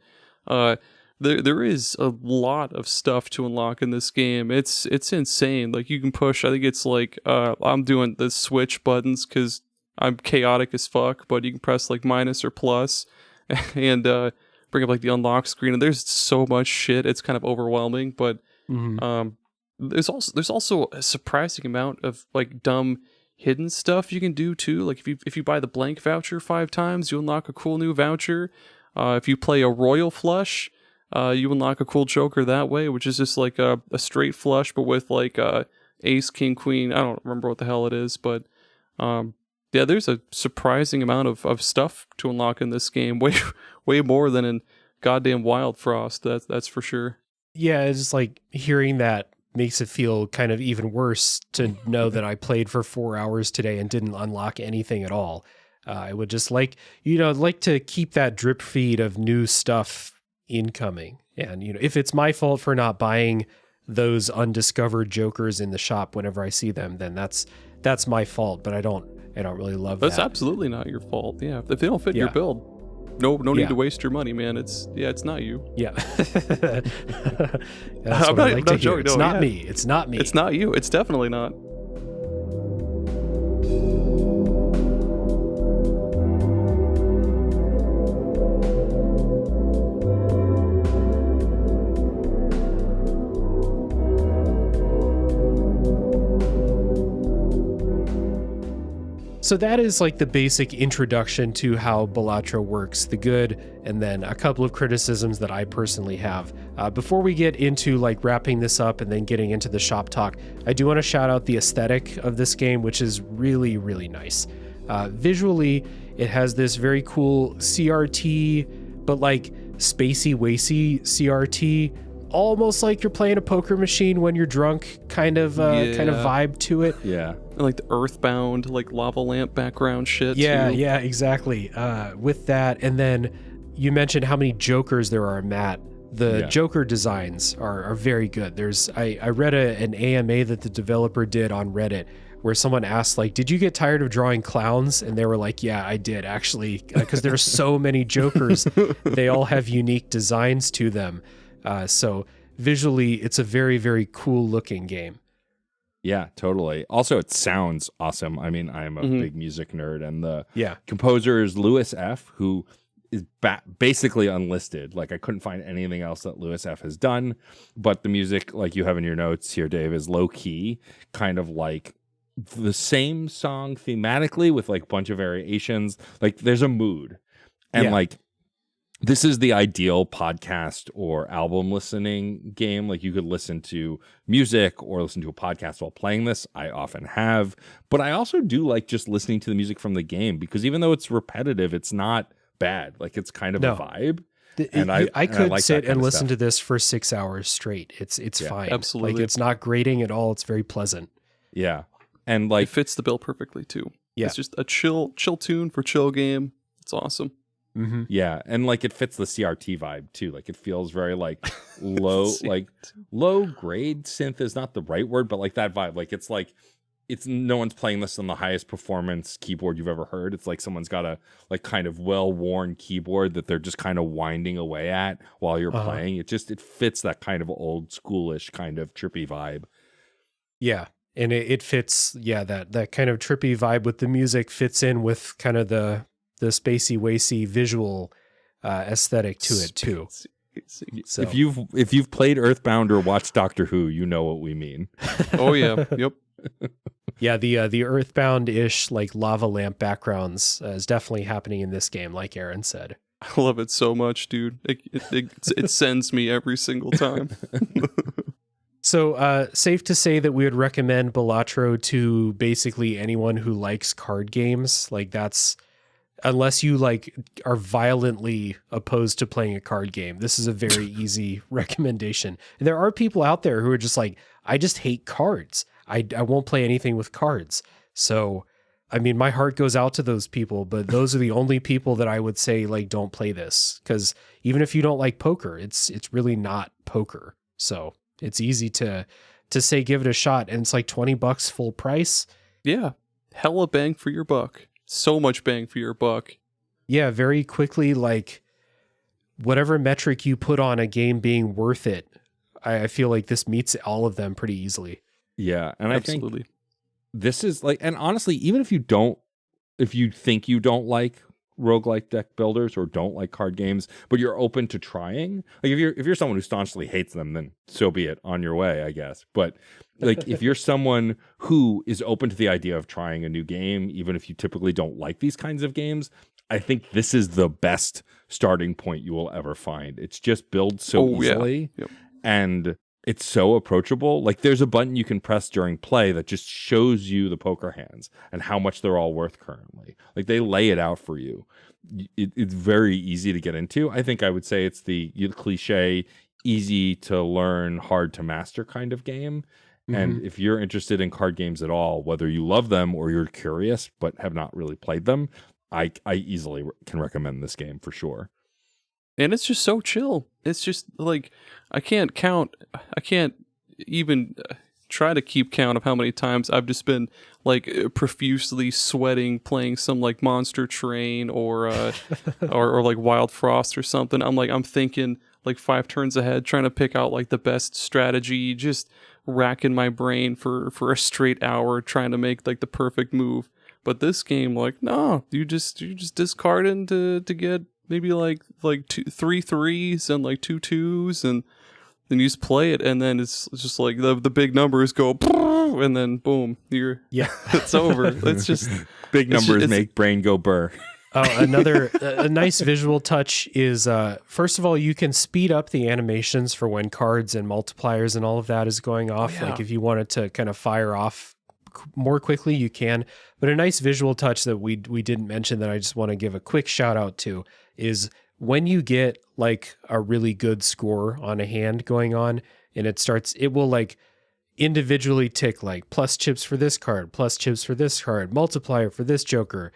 there is a lot of stuff to unlock in this game. It's insane. Like you can push, I think it's like I'm doing the switch buttons because I'm chaotic as fuck, but you can press like minus or plus and bring up like the unlock screen, and there's so much shit, it's kind of overwhelming. But there's also a surprising amount of like dumb hidden stuff you can do too. Like if you buy the blank voucher 5 times, you unlock a cool new voucher. If you play a royal flush, you unlock a cool Joker that way, which is just like a straight flush, but with like ace, king, queen. I don't remember what the hell it is, but yeah, there's a surprising amount of stuff to unlock in this game. Way more than in goddamn Wild Frost. That's for sure. Yeah, it's like hearing that makes it feel kind of even worse to know that I played for 4 hours today and didn't unlock anything at all. I would just like to keep that drip feed of new stuff incoming. And, if it's my fault for not buying those undiscovered jokers in the shop whenever I see them, then that's my fault, but I don't really love that. That's absolutely not your fault. Yeah. If they don't fit your build, no need to waste your money, man. It's not you. Yeah. That's what I like to hear. It's not me. It's not me. It's not you. It's definitely not. So that is like the basic introduction to how Balatro works, the good, and then a couple of criticisms that I personally have. Before we get into like wrapping this up and then getting into the shop talk, I do want to shout out the aesthetic of this game, which is really, really nice. Visually, it has this very cool CRT, but like spacey, wacy CRT, almost like you're playing a poker machine when you're drunk kind of vibe to it. Yeah. And like the Earthbound, like lava lamp background shit. Yeah, too. yeah, exactly. With that, and then you mentioned how many Jokers there are, Matt. The Joker designs are very good. I read an AMA that the developer did on Reddit where someone asked, like, did you get tired of drawing clowns? And they were like, yeah, I did actually, because there are so many Jokers. They all have unique designs to them. So visually, it's a very, very cool looking game. Yeah, totally. Also, it sounds awesome. I mean, I'm a big music nerd, and the Yeah. composer is Louis F., who is basically unlisted. Like, I couldn't find anything else that Louis F. has done, but the music, like you have in your notes here, Dave, is low-key, kind of like the same song thematically with, like, a bunch of variations. Like, there's a mood. And, like, this is the ideal podcast or album listening game. Like, you could listen to music or listen to a podcast while playing this. I often have, but I also do like just listening to the music from the game, because even though it's repetitive, it's not bad. Like, it's kind of a vibe. I could sit and listen to this for 6 hours straight. It's fine. Absolutely. Like, it's not grating at all. It's very pleasant. Yeah. And like, it fits the bill perfectly too. Yeah. It's just a chill tune for chill game. It's awesome. Mm-hmm. Yeah, and like it fits the CRT vibe too. Like, it feels very like low, like low grade synth is not the right word, but like that vibe. Like, it's no one's playing this on the highest performance keyboard you've ever heard. It's like someone's got a like kind of well-worn keyboard that they're just kind of winding away at while you're playing. It fits that kind of old schoolish kind of trippy vibe. Yeah. And it fits, that kind of trippy vibe with the music fits in with kind of the spacey, wacy visual aesthetic to it too. So. If you've played Earthbound or watched Doctor Who, you know what we mean. Oh yeah, yep. Yeah, the Earthbound-ish like lava lamp backgrounds is definitely happening in this game, like Aaron said. I love it so much, dude. It sends me every single time. So safe to say that we would recommend Balatro to basically anyone who likes card games. Like, that's, unless you like are violently opposed to playing a card game, this is a very easy recommendation. And there are people out there who are just like, I just hate cards. I won't play anything with cards. So, I mean, my heart goes out to those people, but those are the only people that I would say, like, don't play this. Because even if you don't like poker, it's really not poker. So it's easy to say, give it a shot. And it's like $20 full price. Yeah. Hella bang for your buck. So much bang for your buck. Yeah, very quickly, like, whatever metric you put on a game being worth it, I feel like this meets all of them pretty easily. Yeah, and Absolutely. I think this is like, and honestly, even if you think you don't like roguelike deck builders or don't like card games, but you're open to trying, like if you're someone who staunchly hates them, then so be it, on your way, I guess. But like, if you're someone who is open to the idea of trying a new game, even if you typically don't like these kinds of games, I think this is the best starting point you will ever find. It's just built so easily. Yep. And it's so approachable. Like there's a button you can press during play that just shows you the poker hands and how much they're all worth currently. Like they lay it out for you. It's very easy to get into. I think I would say it's the cliche, easy to learn, hard to master kind of game. And if you're interested in card games at all, whether you love them or you're curious but have not really played them, I easily can recommend this game for sure. And it's just so chill. It's just like, I can't even try to keep count of how many times I've just been like profusely sweating playing some like Monster Train or like Wild Frost or something. I'm thinking like 5 turns ahead, trying to pick out like the best strategy, just racking my brain for a straight hour trying to make like the perfect move. But this game, like, no, you just discarding to get maybe like 3 3s and like 2 2s, and then you just play it, and then it's just like the big numbers go, and then boom, it's over. It's just big numbers make brain go burr. Another a nice visual touch is first of all, you can speed up the animations for when cards and multipliers and all of that is going off. Oh, yeah. Like if you wanted to kind of fire off more quickly, you can. But a nice visual touch that we didn't mention that I just want to give a quick shout out to is when you get like a really good score on a hand going on, and it will like individually tick like plus chips for this card, plus chips for this card, multiplier for this joker,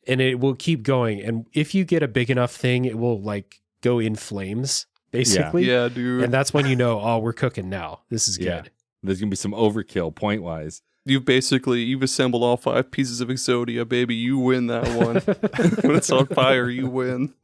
and it will keep going. And if you get a big enough thing, it will like go in flames basically. Yeah, dude. And that's when you know, oh, we're cooking now. This is good. There's gonna be some overkill point wise. You've assembled all 5 pieces of Exodia, baby. You win that one. When it's on fire, you win.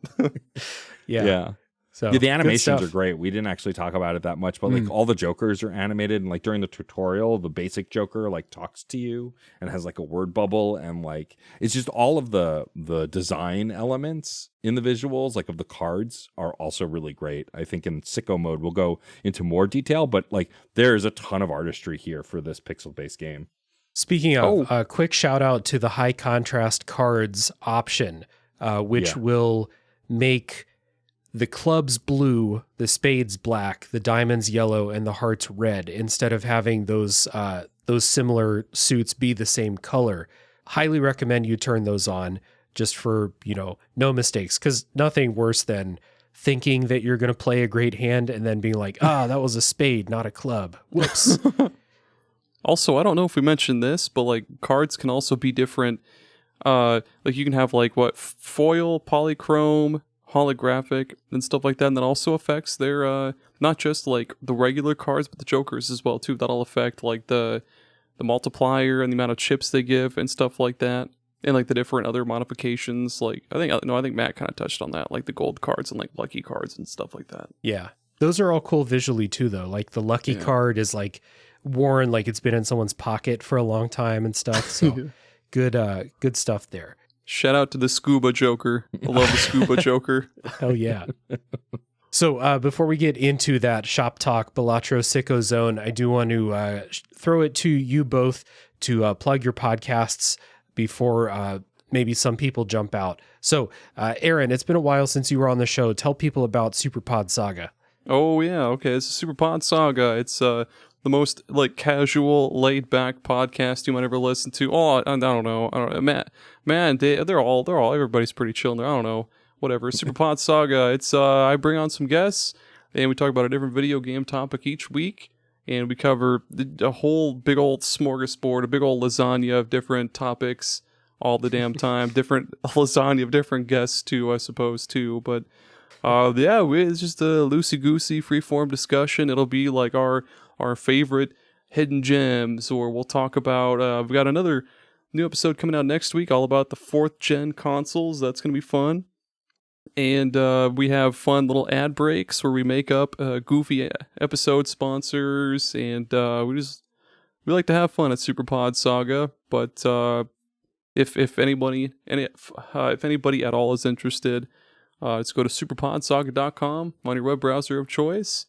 Yeah. So the animations are great. We didn't actually talk about it that much, but like all the jokers are animated, and like during the tutorial, the basic joker like talks to you and has like a word bubble, and like it's just all of the design elements in the visuals, like of the cards, are also really great. I think in SICKO mode we'll go into more detail, but like there's a ton of artistry here for this pixel-based game. Speaking of, a quick shout out to the high contrast cards option, which will make the clubs blue, the spades black, the diamonds yellow, and the hearts red, instead of having those similar suits be the same color. Highly recommend you turn those on just for, no mistakes, because nothing worse than thinking that you're going to play a great hand and then being like, that was a spade, not a club. Whoops. Also, I don't know if we mentioned this, but like cards can also be different. Like you can have like foil, polychrome, holographic, and stuff like that, and that also affects their not just like the regular cards, but the jokers as well too. That'll affect like the multiplier and the amount of chips they give and stuff like that, and like the different other modifications. Like I think Matt kind of touched on that, like the gold cards and like lucky cards and stuff like that. Yeah, those are all cool visually too, though. Like the lucky card is like worn, like it's been in someone's pocket for a long time and stuff. So good stuff there. Shout out to the Scuba Joker. I love the Scuba Joker. Hell yeah. So before we get into that shop talk, Balatro SICKO Zone, I do want to throw it to you both to plug your podcasts before maybe some people jump out. So Aaron, it's been a while since you were on the show. Tell people about Superpod Saga. Oh yeah, okay. It's a Superpod Saga. It's the most like casual, laid back podcast you might ever listen to. Oh, I don't know. Matt, they're all everybody's pretty chill in there. I don't know. Whatever. Superpod Saga. It's I bring on some guests and we talk about a different video game topic each week, and we cover a whole big old smorgasbord, a big old lasagna of different topics all the damn time. Different lasagna of different guests too, I suppose too. But it's just a loosey-goosey, free-form discussion. It'll be like our favorite hidden gems, or we'll talk about, we've got another new episode coming out next week all about the 4th gen consoles. That's going to be fun. And we have fun little ad breaks where we make up goofy episode sponsors, and we like to have fun at Superpod Saga. But if anybody at all is interested, let's go to superpodsaga.com on your web browser of choice,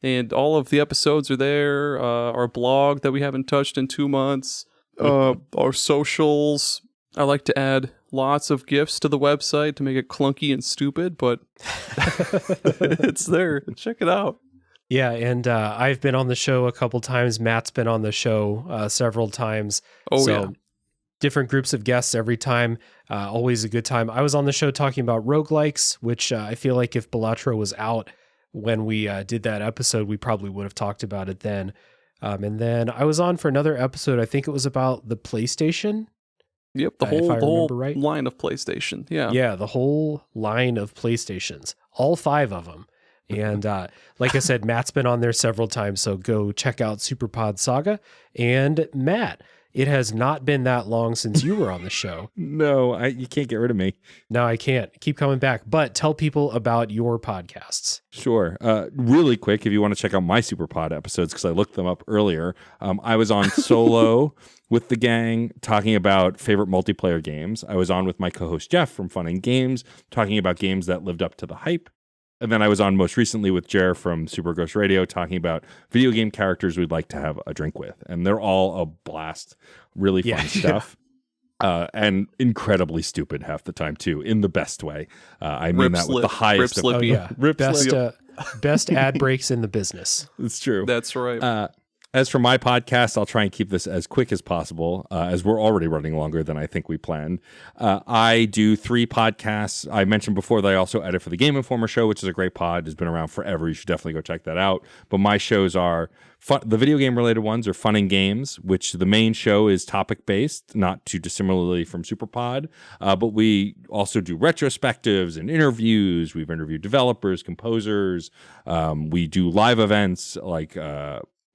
and all of the episodes are there. Our blog that we haven't touched in 2 months, our socials. I like to add lots of GIFs to the website to make it clunky and stupid, but it's there. Check it out. Yeah, and I've been on the show a couple times. Matt's been on the show several times. Oh, so yeah. different groups of guests every time. Always a good time. I was on the show talking about roguelikes, which I feel like if Balatro was out when we did that episode, we probably would have talked about it then. And then I was on for another episode. I think it was about the PlayStation. Yep, the if I whole remember right. line of PlayStation. Yeah. Yeah, the whole line of PlayStations, all 5 of them. And like I said, Matt's been on there several times, so go check out Superpod Saga. And Matt, it has not been that long since you were on the show. No, you can't get rid of me. No, I can't. Keep coming back. But tell people about your podcasts. Sure. Really quick, if you want to check out my Superpod episodes, because I looked them up earlier, I was on solo with the gang talking about favorite multiplayer games. I was on with my co-host Jeff from Fun and Games talking about games that lived up to the hype. And then I was on most recently with Jer from Super Ghost Radio talking about video game characters we'd like to have a drink with. And they're all a blast. Really fun stuff. And incredibly stupid half the time, too, in the best way. I mean that with the highest of... Oh, yeah. Best ad breaks in the business. It's true. That's right. As for my podcast, I'll try and keep this as quick as possible, as we're already running longer than I think we planned. I do 3 podcasts. I mentioned before that I also edit for the Game Informer show, which is a great pod. It's been around forever. You should definitely go check that out. But my shows are, the video game related ones are Fun and Games, which the main show is topic based, not too dissimilarly from Superpod. But we also do retrospectives and interviews. We've interviewed developers, composers. We do live events like...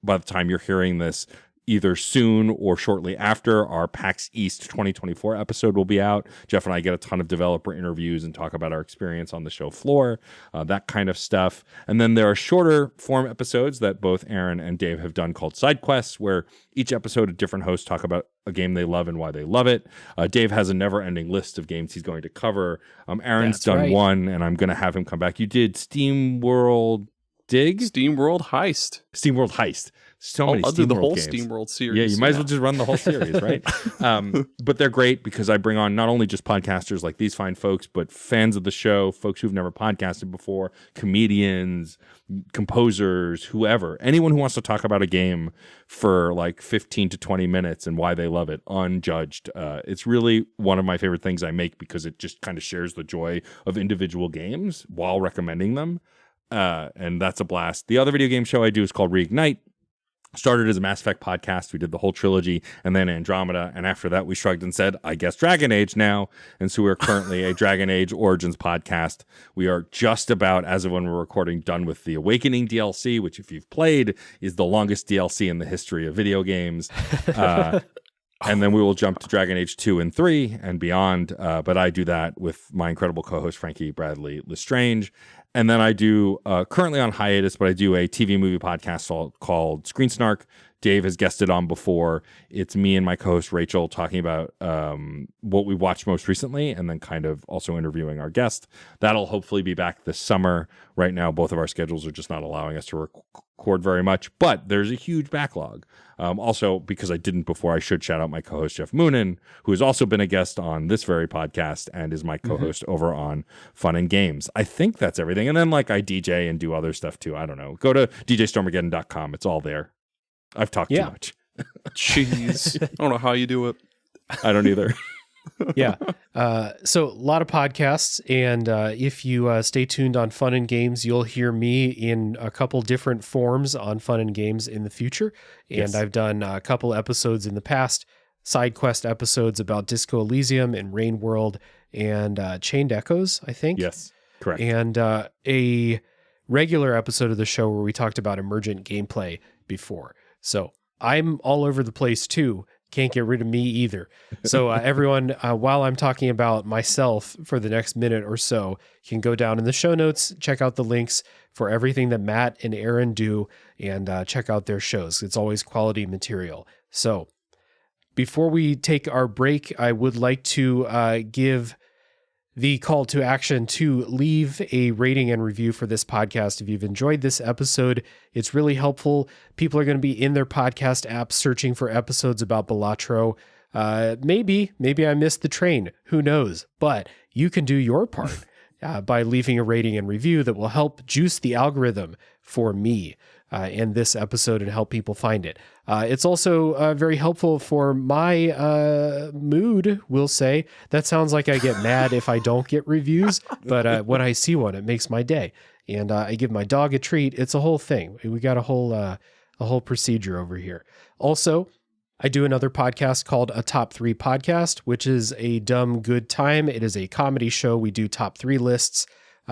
by the time you're hearing this, either soon or shortly after, our PAX East 2024 episode will be out. Jeff and I get a ton of developer interviews and talk about our experience on the show floor, that kind of stuff. And then there are shorter form episodes that both Aaron and Dave have done called Side Quests, where each episode a different host talk about a game they love and why they love it. Dave has a never-ending list of games he's going to cover. Aaron's done one, and I'm going to have him come back. You did SteamWorld Dig? SteamWorld Heist. SteamWorld Heist. So many I'll do the whole games. SteamWorld series. Yeah, you might as well just run the whole series, right? But they're great because I bring on not only just podcasters like these fine folks, but fans of the show, folks who've never podcasted before, comedians, composers, whoever. Anyone who wants to talk about a game for like 15 to 20 minutes and why they love it, unjudged. It's really one of my favorite things I make because it just kind of shares the joy of individual games while recommending them. And that's a blast. The other video game show I do is called Reignite. Started as a Mass Effect podcast. We did the whole trilogy and then Andromeda. And after that, we shrugged and said, I guess Dragon Age now. And so we're currently a Dragon Age Origins podcast. We are just about, as of when we're recording, done with the Awakening DLC, which if you've played is the longest DLC in the history of video games. And then we will jump to Dragon Age 2 and 3 and beyond. But I do that with my incredible co-host, Frankie Bradley Lestrange. And then I do, currently on hiatus, but I do a TV movie podcast called Screen Snark. Dave has guested on before. It's me and my co-host Rachel talking about what we watched most recently and then kind of also interviewing our guest. That'll hopefully be back this summer. Right now, both of our schedules are just not allowing us to record very much, but there's a huge backlog. Also, because I didn't before, I should shout out my co-host Jeff Moonen, who has also been a guest on this very podcast and is my co-host over on Fun and Games. I think that's everything. And then like I DJ and do other stuff too. I don't know. Go to djstormageddon.com. It's all there. I've talked too much. Jeez. I don't know how you do it. I don't either. Yeah. So a lot of podcasts. And if you stay tuned on Fun and Games, you'll hear me in a couple different forms on Fun and Games in the future. And Yes. I've done a couple episodes in the past, side quest episodes about Disco Elysium and Rain World and Chained Echoes, I think. Yes, correct. And a regular episode of the show where we talked about emergent gameplay before. So I'm all over the place too. Can't get rid of me either. So everyone, while I'm talking about myself for the next minute or so, you can go down in the show notes, check out the links for everything that Matt and Aaron do, and check out their shows. It's always quality material. So before we take our break, I would like to give the call to action to leave a rating and review for this podcast. If you've enjoyed this episode, it's really helpful. People are going to be in their podcast apps searching for episodes about Balatro. Maybe I missed the train. Who knows? But you can do your part. by leaving a rating and review that will help juice the algorithm for me in this episode and help people find it. It's also very helpful for my mood, we'll say. That sounds like I get mad if I don't get reviews, but when I see one, it makes my day. And I give my dog a treat. It's a whole thing. We got a whole procedure over here. Also, I do another podcast called A Top 3 Podcast, which is a dumb good time. It is a comedy show. We do top 3 lists,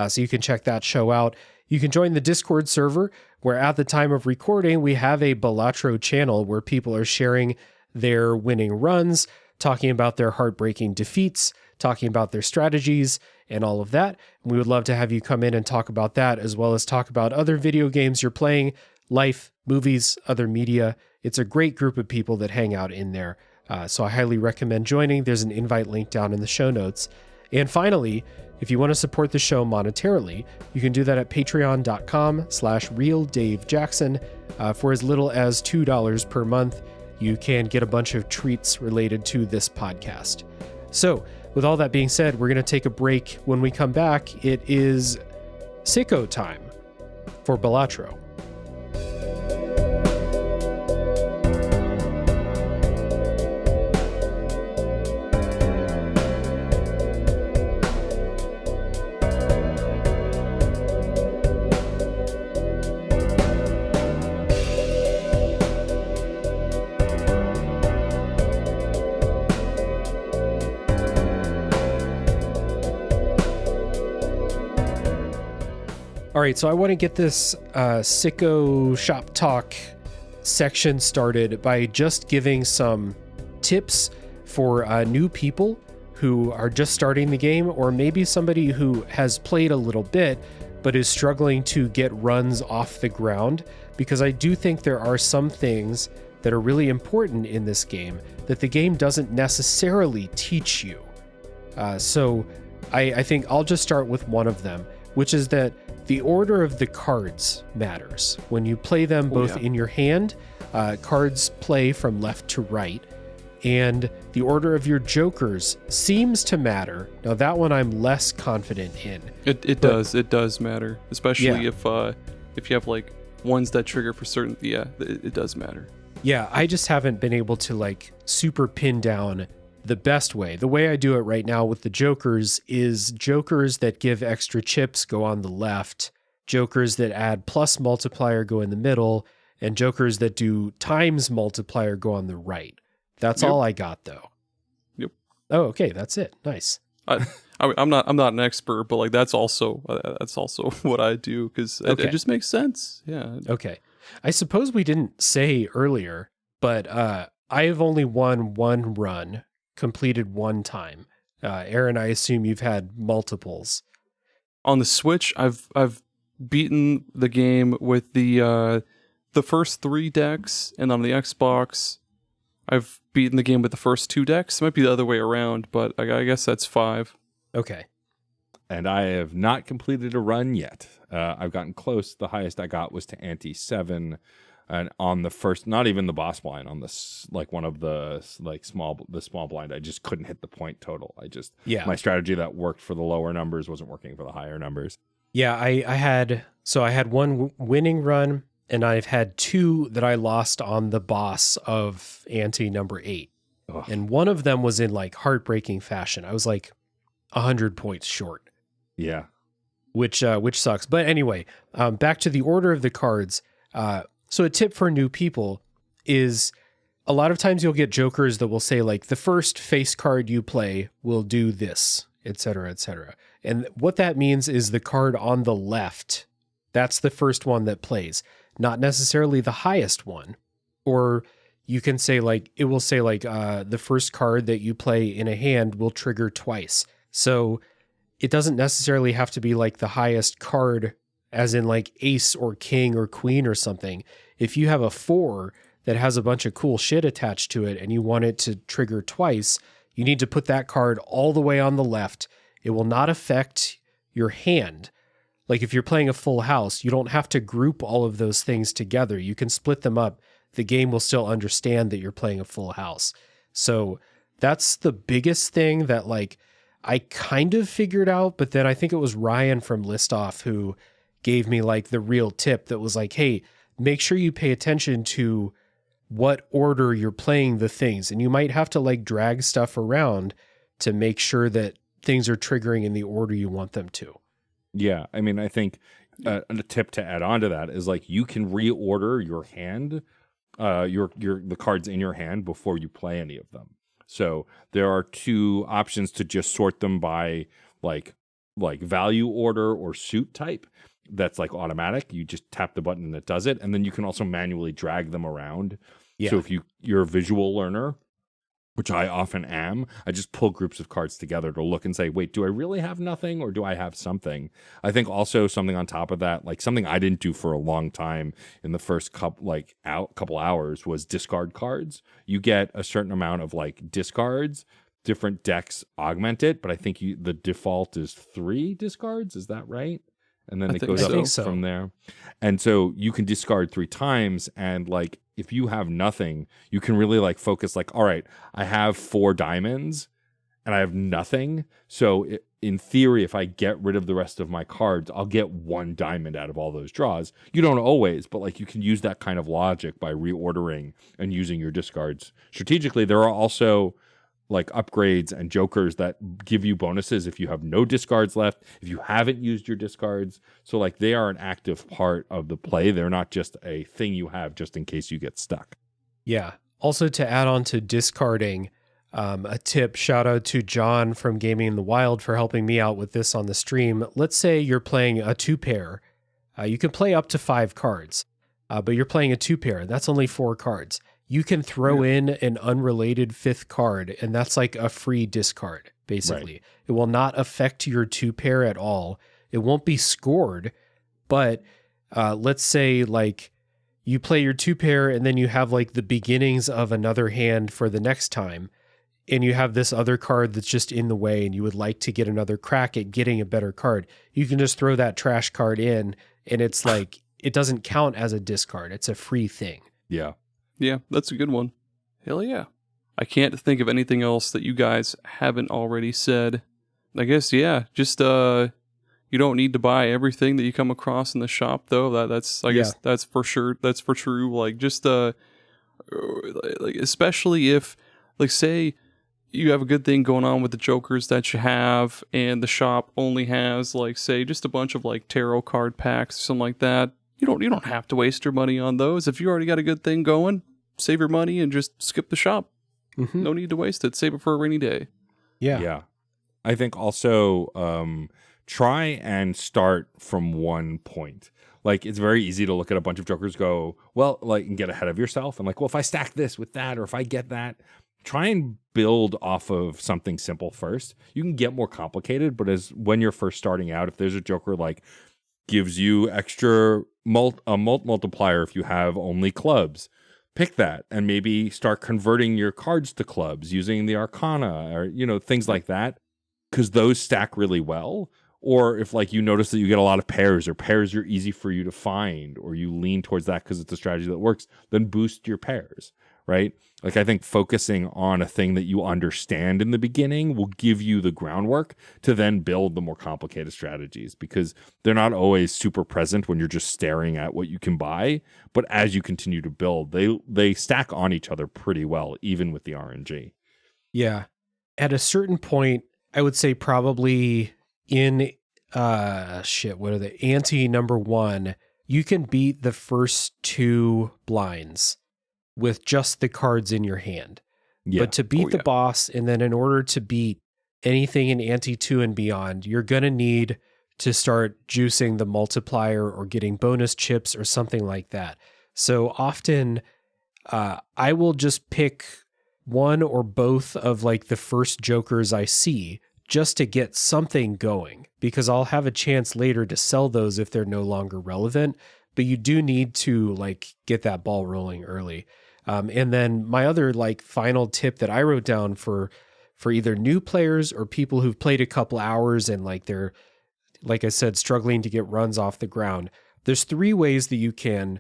so you can check that show out. You can join the Discord server, where at the time of recording, we have a Balatro channel where people are sharing their winning runs, talking about their heartbreaking defeats, talking about their strategies, and all of that. And we would love to have you come in and talk about that, as well as talk about other video games you're playing, life, movies, other media. It's a great group of people that hang out in there. So I highly recommend joining. There's an invite link down in the show notes. And finally, if you want to support the show monetarily, you can do that at patreon.com/realdavejackson. For as little as $2 per month, you can get a bunch of treats related to this podcast. So with all that being said, we're going to take a break. When we come back, it is SICKO time for Balatro. All right, so I want to get this SICKO Shop Talk section started by just giving some tips for new people who are just starting the game, or maybe somebody who has played a little bit but is struggling to get runs off the ground, because I do think there are some things that are really important in this game that the game doesn't necessarily teach you. So I think I'll just start with one of them, which is that the order of the cards matters. When you play them both in your hand, cards play from left to right, and the order of your jokers seems to matter. Now that one I'm less confident in. It does matter, especially if you have like ones that trigger for certain. Yeah, it does matter. Yeah, I just haven't been able to like super pin down the best way. The way I do it right now with the jokers is jokers that give extra chips go on the left, jokers that add plus multiplier go in the middle, and jokers that do times multiplier go on the right. That's all I got though. Yep. Oh, okay, that's it. Nice. I'm not an expert, but like that's also what I do, because it just makes sense. Yeah. Okay. I suppose we didn't say earlier, but I have only won one run, completed one time. Aaron, I assume you've had multiples. On the Switch, I've beaten the game with the first 3 decks, and on the Xbox, I've beaten the game with the first 2 decks. It might be the other way around, but I guess that's 5. Okay. And I have not completed a run yet. I've gotten close. The highest I got was to ante 7. And on the first, not even the boss blind, on this, like one of the like small blind, I just couldn't hit the point total. My strategy that worked for the lower numbers wasn't working for the higher numbers. Yeah, I had one winning run, and I've had 2 that I lost on the boss of ante number 8. Ugh. And one of them was in like heartbreaking fashion. I was like 100 points short. Yeah. Which sucks. But anyway, back to the order of the cards. So a tip for new people is a lot of times you'll get jokers that will say like the first face card you play will do this, etc., etc. And what that means is the card on the left, that's the first one that plays, not necessarily the highest one. Or you can say like, it will say like the first card that you play in a hand will trigger twice. So it doesn't necessarily have to be like the highest card, as in like ace or king or queen or something. If you have a 4 that has a bunch of cool shit attached to it and you want it to trigger twice, you need to put that card all the way on the left. It will not affect your hand. Like if you're playing a full house, you don't have to group all of those things together. You can split them up. The game will still understand that you're playing a full house. So that's the biggest thing that like I kind of figured out, but then I think it was Ryan from Listoff who gave me like the real tip that was like, hey, make sure you pay attention to what order you're playing the things. And you might have to like drag stuff around to make sure that things are triggering in the order you want them to. Yeah. I mean, I think a tip to add on to that is like you can reorder your hand, the cards in your hand before you play any of them. So there are two options to just sort them by like value order or suit type. That's like automatic. You just tap the button and it does it. And then you can also manually drag them around. Yeah. So if you're a visual learner, which I often am, I just pull groups of cards together to look and say, wait, do I really have nothing or do I have something? I think also something on top of that, like something I didn't do for a long time in the first couple hours was discard cards. You get a certain amount of like discards, different decks augment it, but I think the default is 3 discards. Is that right? And then it goes up from there. And so you can discard 3 times. And like, if you have nothing, you can really like focus like, all right, I have 4 diamonds and I have nothing. So in theory, if I get rid of the rest of my cards, I'll get 1 diamond out of all those draws. You don't always, but like you can use that kind of logic by reordering and using your discards strategically. There are also like upgrades and jokers that give you bonuses if you have no discards left, if you haven't used your discards. So like they are an active part of the play. They're not just a thing you have just in case you get stuck. Yeah. Also to add on to discarding, a tip, shout out to John from Gaming in the Wild for helping me out with this on the stream. Let's say you're playing a 2-pair. You can play up to 5 cards, but you're playing a 2-pair. That's only 4 cards. You can throw in an unrelated 5th card, and that's like a free discard, basically. Right. It will not affect your 2-pair at all. It won't be scored, but let's say like you play your 2-pair and then you have like the beginnings of another hand for the next time, and you have this other card that's just in the way and you would like to get another crack at getting a better card. You can just throw that trash card in, and it's like, it doesn't count as a discard. It's a free thing. Yeah. Yeah, that's a good one. Hell yeah. I can't think of anything else that you guys haven't already said. I guess, yeah, just you don't need to buy everything that you come across in the shop, though. That's I guess that's for sure. That's for true. Like just like especially if like say you have a good thing going on with the jokers that you have, and the shop only has like say just a bunch of like tarot card packs or something like that. You don't have to waste your money on those. If you already got a good thing going, save your money and just skip the shop. Mm-hmm. No need to waste it. Save it for a rainy day. Yeah. Yeah. I think also try and start from one point. Like it's very easy to look at a bunch of jokers, go, well, like, and get ahead of yourself. And like, well, if I stack this with that, or if I get that, try and build off of something simple first. You can get more complicated, but when you're first starting out, if there's a joker like gives you extra multiplier if you have only clubs, pick that and maybe start converting your cards to clubs using the arcana or things like that, because those stack really well. Or if like you notice that you get a lot of pairs, or pairs are easy for you to find, or you lean towards that because it's a strategy that works, then boost your pairs, right? Like I think focusing on a thing that you understand in the beginning will give you the groundwork to then build the more complicated strategies, because they're not always super present when you're just staring at what you can buy. But as you continue to build, they stack on each other pretty well, even with the RNG. Yeah. At a certain point, I would say probably in what are they? Ante number 1, you can beat the first 2 blinds with just the cards in your hand. Yeah. But to beat the boss, and then in order to beat anything in Ante 2 and beyond, you're going to need to start juicing the multiplier or getting bonus chips or something like that. So often I will just pick one or both of like the first jokers I see just to get something going, because I'll have a chance later to sell those if they're no longer relevant. But you do need to like get that ball rolling early. And then my other like final tip that I wrote down for either new players or people who've played a couple hours and like they're, like I said, struggling to get runs off the ground. There's 3 ways that you can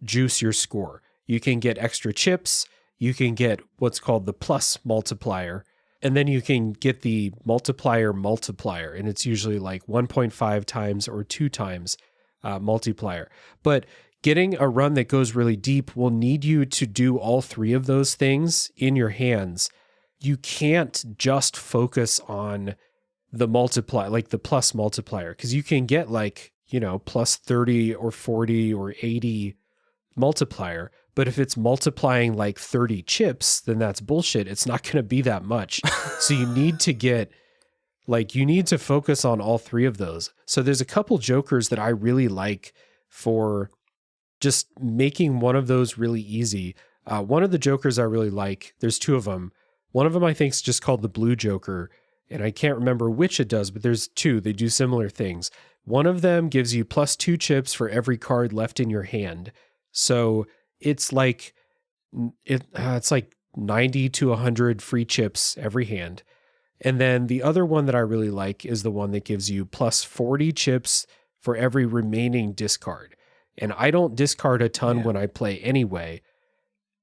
juice your score. You can get extra chips. You can get what's called the plus multiplier. And then you can get the multiplier, and it's usually like 1.5 times or 2 times multiplier. But getting a run that goes really deep will need you to do all 3 of those things in your hands. You can't just focus on the multiply, like the plus multiplier, because you can get like, plus 30 or 40 or 80 multiplier. But if it's multiplying like 30 chips, then that's bullshit. It's not going to be that much. So you need to focus on all 3 of those. So there's a couple jokers that I really like for just making one of those really easy. One of the jokers I really like, there's 2 of them. One of them I think is just called the blue joker, and I can't remember which it does, but there's 2. They do similar things. One of them gives you plus 2 chips for every card left in your hand. So it's like 90 to 100 free chips every hand. And then the other one that I really like is the one that gives you plus 40 chips for every remaining discard. And I don't discard a ton when I play anyway.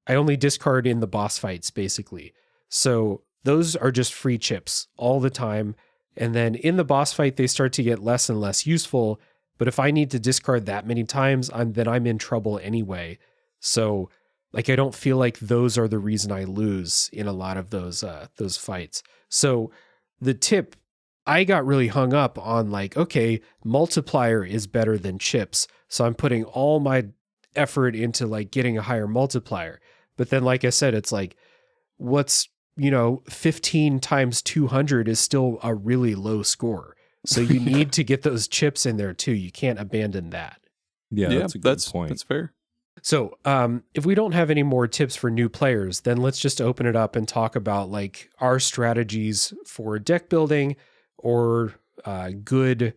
I only discard in the boss fights, basically. So those are just free chips all the time. And then in the boss fight, they start to get less and less useful. But if I need to discard that many times, then I'm in trouble anyway. So like, I don't feel like those are the reason I lose in a lot of those fights. So the tip, I got really hung up on like, okay, multiplier is better than chips. So I'm putting all my effort into like getting a higher multiplier. But then, like I said, it's like, what's, 15 times 200 is still a really low score. So you need to get those chips in there too. You can't abandon that. Yeah, that's a good point. That's fair. So if we don't have any more tips for new players, then let's just open it up and talk about like our strategies for deck building or good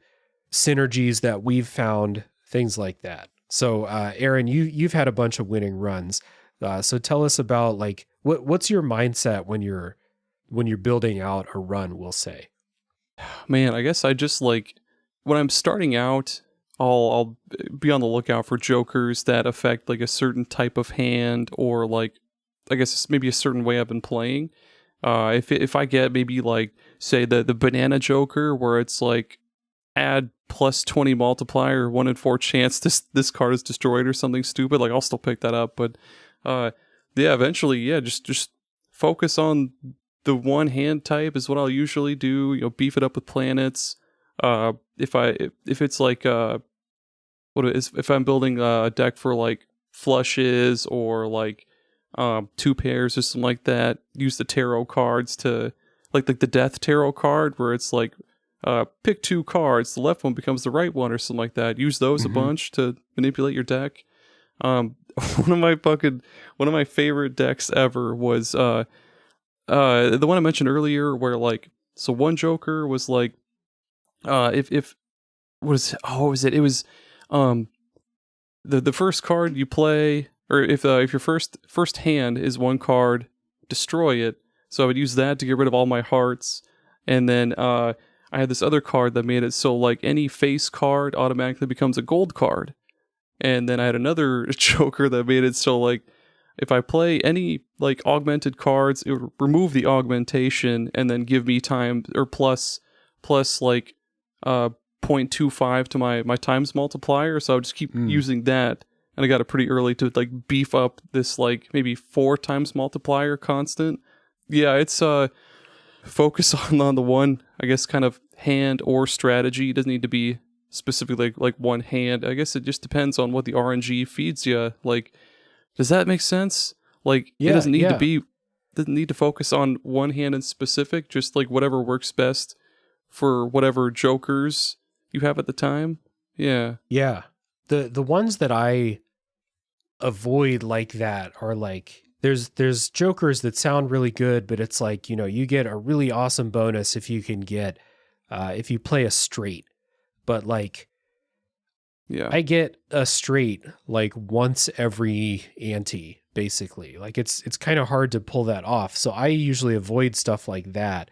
synergies that we've found, things like that. So Aaron, you've had a bunch of winning runs. So tell us about like what's your mindset when you're building out a run, we'll say. Man, I guess I just like when I'm starting out, I'll be on the lookout for jokers that affect like a certain type of hand, or like I guess it's maybe a certain way I've been playing. If I get maybe like say the banana joker where it's like add plus 20 multiplier, 1 in 4 chance this card is destroyed or something stupid, like I'll still pick that up. But eventually, just focus on the one hand type is what I'll usually do. Beef it up with planets. If it's like if I'm building a deck for like flushes or like 2 pairs or something like that, use the tarot cards to like the death tarot card where it's like pick 2 cards, the left one becomes the right one or something like that. Use those a bunch to manipulate your deck. One of my favorite decks ever was the one I mentioned earlier where like, so one joker was like it was the first card you play, or if your first hand is 1 card, destroy it. So I would use that to get rid of all my hearts, and then I had this other card that made it so like any face card automatically becomes a gold card. And then I had another joker that made it so like if I play any like augmented cards, it would remove the augmentation and then give me time or plus like 0.25 to my times multiplier. So I would just keep using that. And I got it pretty early to like beef up this like maybe 4 times multiplier constant. Yeah, it's focus on the one, I guess, kind of hand or strategy. It doesn't need to be specifically like one hand. I guess it just depends on what the RNG feeds you. Like, does that make sense? Like, it doesn't need to focus on one hand in specific, just like whatever works best for whatever jokers you have at the time. Yeah. Yeah. The ones that I avoid like that are like, there's jokers that sound really good, but it's like, you get a really awesome bonus if you can get, if you play a straight. But like, yeah, I get a straight like once every ante, basically. Like it's kind of hard to pull that off. So I usually avoid stuff like that.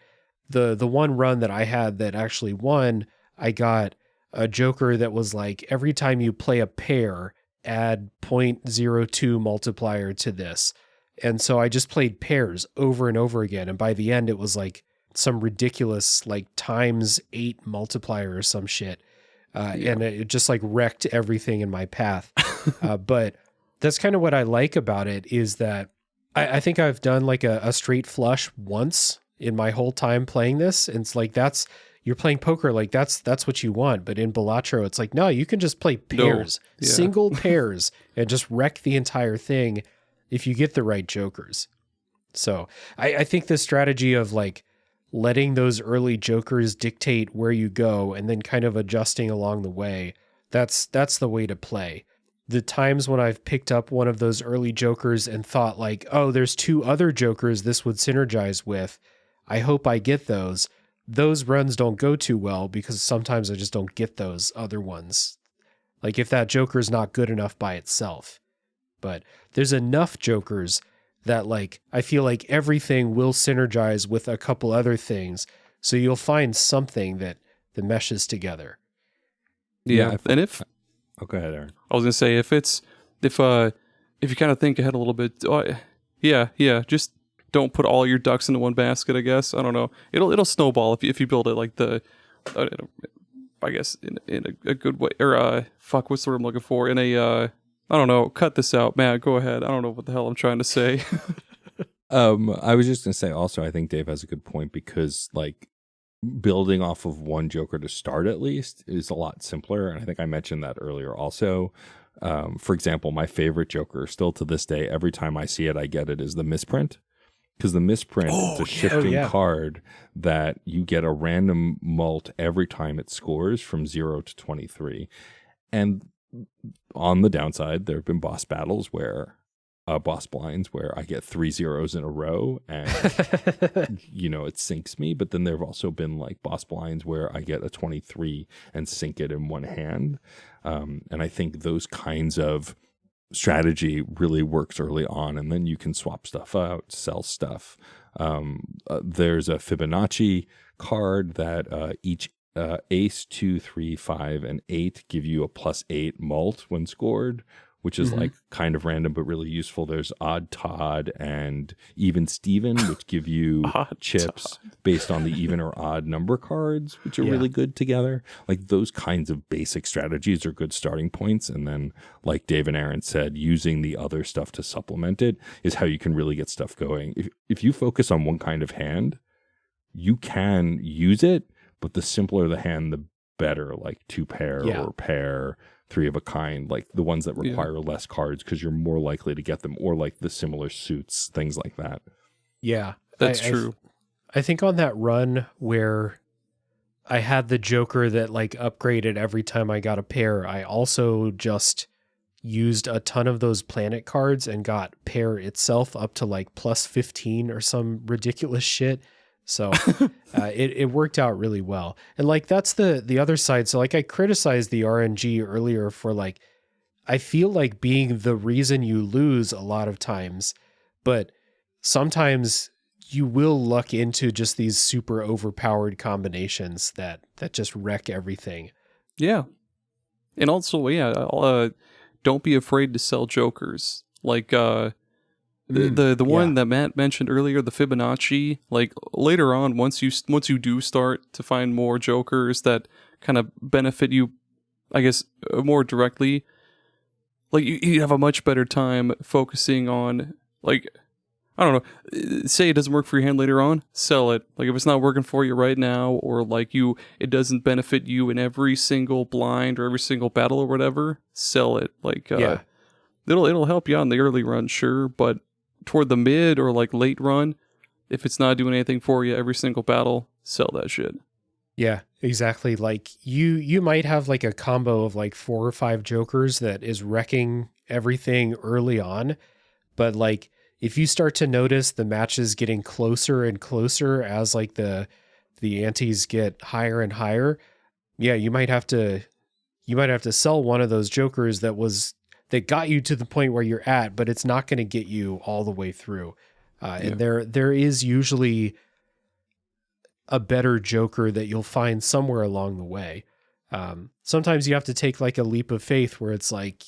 The one run that I had that actually won, I got a joker that was like, every time you play a pair, add 0.02 multiplier to this. And so I just played pairs over and over again. And by the end, it was like some ridiculous like ×8 multiplier or some shit. And it just like wrecked everything in my path. But that's kind of what I like about it is that I think I've done like a straight flush once in my whole time playing this. And it's like, you're playing poker, like that's what you want. But in Balatro, it's like, no, you can just play pairs, single pairs, and just wreck the entire thing if you get the right jokers. So I think the strategy of like letting those early jokers dictate where you go and then kind of adjusting along the way, that's the way to play. The times when I've picked up one of those early jokers and thought like, oh, there's 2 other jokers this would synergize with, I hope I get those. Those runs don't go too well because sometimes I just don't get those other ones. Like if that joker is not good enough by itself. But there's enough jokers that like I feel like everything will synergize with a couple other things. So you'll find something that meshes together. Yeah. And if oh, go ahead, Aaron. I was gonna say if you kind of think ahead a little bit, just don't put all your ducks into one basket. I guess I don't know. It'll snowball if you build it like I guess in a good way or what's the word I'm looking for in a I don't know. Cut this out, Matt. Go ahead. I don't know what the hell I'm trying to say. I was just gonna say also I think Dave has a good point because like building off of one joker to start at least is a lot simpler, and I think I mentioned that earlier also. For example, my favorite joker still to this day, every time I see it I get it, is the misprint, because the misprint is a shifting card that you get a random mult every time it scores from 0 to 23. And on the downside, there have been boss blinds where I get 3 zeros in a row and it sinks me. But then there have also been like boss blinds where I get a 23 and sink it in one hand. And I think those kinds of strategy really works early on, and then you can swap stuff out, sell stuff. There's a Fibonacci card that each ace, 2, 3, 5, and 8 give you a +8 mult when scored, which is like kind of random but really useful. There's Odd Todd and Even Steven, which give you chips based on the even or odd number cards, which are really good together. Like those kinds of basic strategies are good starting points. And then, like Dave and Aaron said, using the other stuff to supplement it is how you can really get stuff going. If you focus on one kind of hand, you can use it, but the simpler the hand, the better, like 2 pair or pair, 3 of a kind, like the ones that require less cards because you're more likely to get them, or like the similar suits, things like that. Yeah, that's true. I think on that run where I had the joker that like upgraded every time I got a pair, I also just used a ton of those planet cards and got pair itself up to like +15 or some ridiculous shit. So it worked out really well. And like that's the other side. So like I criticized the RNG earlier for like, I feel like being the reason you lose a lot of times, but sometimes you will luck into just these super overpowered combinations that just wreck everything. Yeah. And also, don't be afraid to sell jokers. Like, the one that Matt mentioned earlier, the Fibonacci, like later on, once you do start to find more jokers that kind of benefit you, I guess, more directly, like you have a much better time focusing on, like, I don't know, say it doesn't work for your hand later on, sell it. Like if it's not working for you right now, or like it doesn't benefit you in every single blind or every single battle or whatever, sell it. Like, it'll help you out in the early run, sure, but toward the mid or like late run, if it's not doing anything for you every single battle, sell that shit. Yeah, exactly. Like you might have like a combo of like 4 or 5 jokers that is wrecking everything early on, but like if you start to notice the matches getting closer and closer as like the antes get higher and higher, you might have to sell one of those jokers that got you to the point where you're at, but it's not going to get you all the way through. And there is usually a better joker that you'll find somewhere along the way. Sometimes you have to take like a leap of faith where it's like,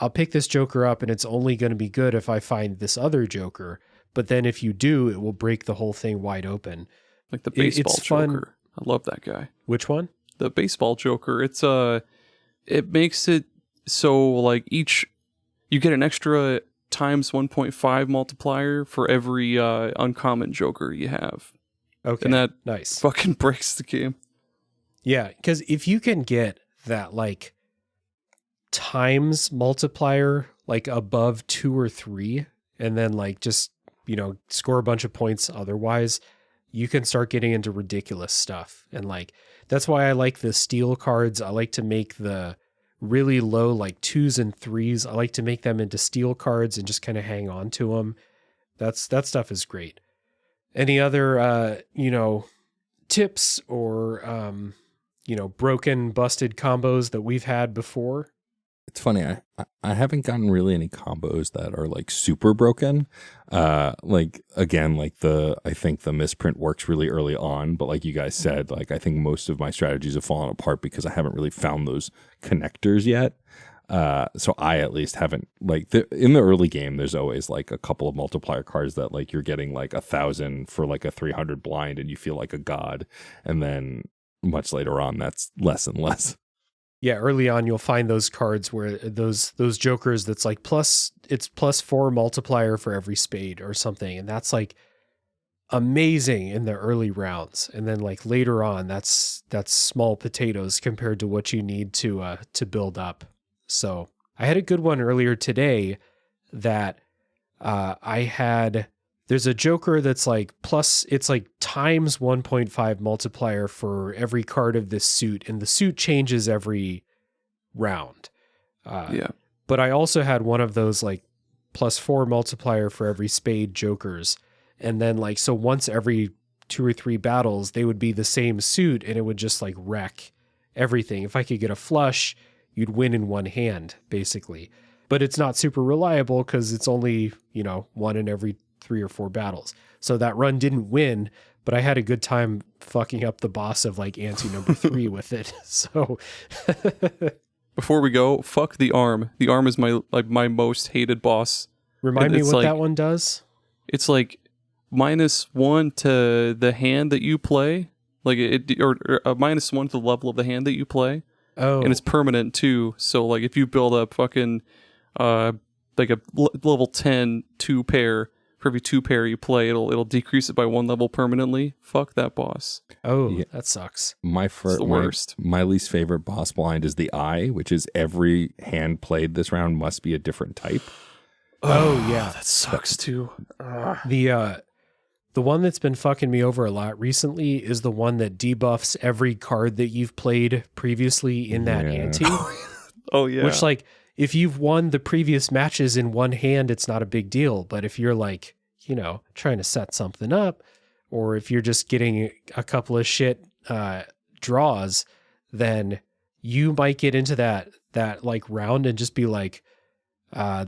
I'll pick this Joker up and it's only going to be good if I find this other Joker. But then if you do, it will break the whole thing wide open. Like the baseball It's fun. Joker. I love that guy. Which one? The baseball Joker. It makes it so like you get an extra times 1.5 multiplier for every uncommon Joker you have. Okay. And that nice. fucking breaks the game. Yeah, because if you can get that like times multiplier like above 2 or 3, and then like just, score a bunch of points otherwise, you can start getting into ridiculous stuff. And like, that's why I like the steel cards. I like to make the really low, like 2s and 3s. I like to make them into steel cards and just kind of hang on to them. That stuff is great. Any other, tips or, broken, busted combos that we've had before? It's funny. I haven't gotten really any combos that are like super broken. Like again, like I think the misprint works really early on, but like you guys said, like I think most of my strategies have fallen apart because I haven't really found those connectors yet. So I at least haven't in the early game, there's always like a couple of multiplier cards that like you're getting like 1,000 for like a 300 blind and you feel like a god. And then much later on, that's less and less. Yeah, early on you'll find those cards where those Jokers that's like +4 multiplier for every spade or something, and that's like amazing in the early rounds. And then like later on, that's small potatoes compared to what you need to build up. So I had a good one earlier today that there's a Joker that's like it's like times 1.5 multiplier for every card of this suit, and the suit changes every round. Yeah. But I also had one of those like +4 multiplier for every spade Jokers. And then like, so once every 2 or 3 battles, they would be the same suit and it would just like wreck everything. If I could get a flush, you'd win in one hand basically. But it's not super reliable because it's only, one in every 3 or 4 battles. So that run didn't win, but I had a good time fucking up the boss of like ante number 3 with it. So before we go, fuck the arm. The arm is my most hated boss. Remind me what that one does. It's like -1 to the hand that you play, like or -1 to the level of the hand that you play. Oh, and it's permanent too. So like if you build up fucking like a level 10 2 pair, for every 2 pair you play, it'll decrease it by 1 level permanently. Fuck that boss. Oh, yeah. That sucks. It's the worst. My least favorite boss blind is the eye, which is every hand played this round must be a different type. Oh yeah, that sucks too. The one that's been fucking me over a lot recently is the one that debuffs every card that you've played previously in that ante. Oh yeah. Which like, if you've won the previous matches in one hand, it's not a big deal. But if you're like, trying to set something up, or if you're just getting a couple of shit draws, then you might get into that like round and just be like,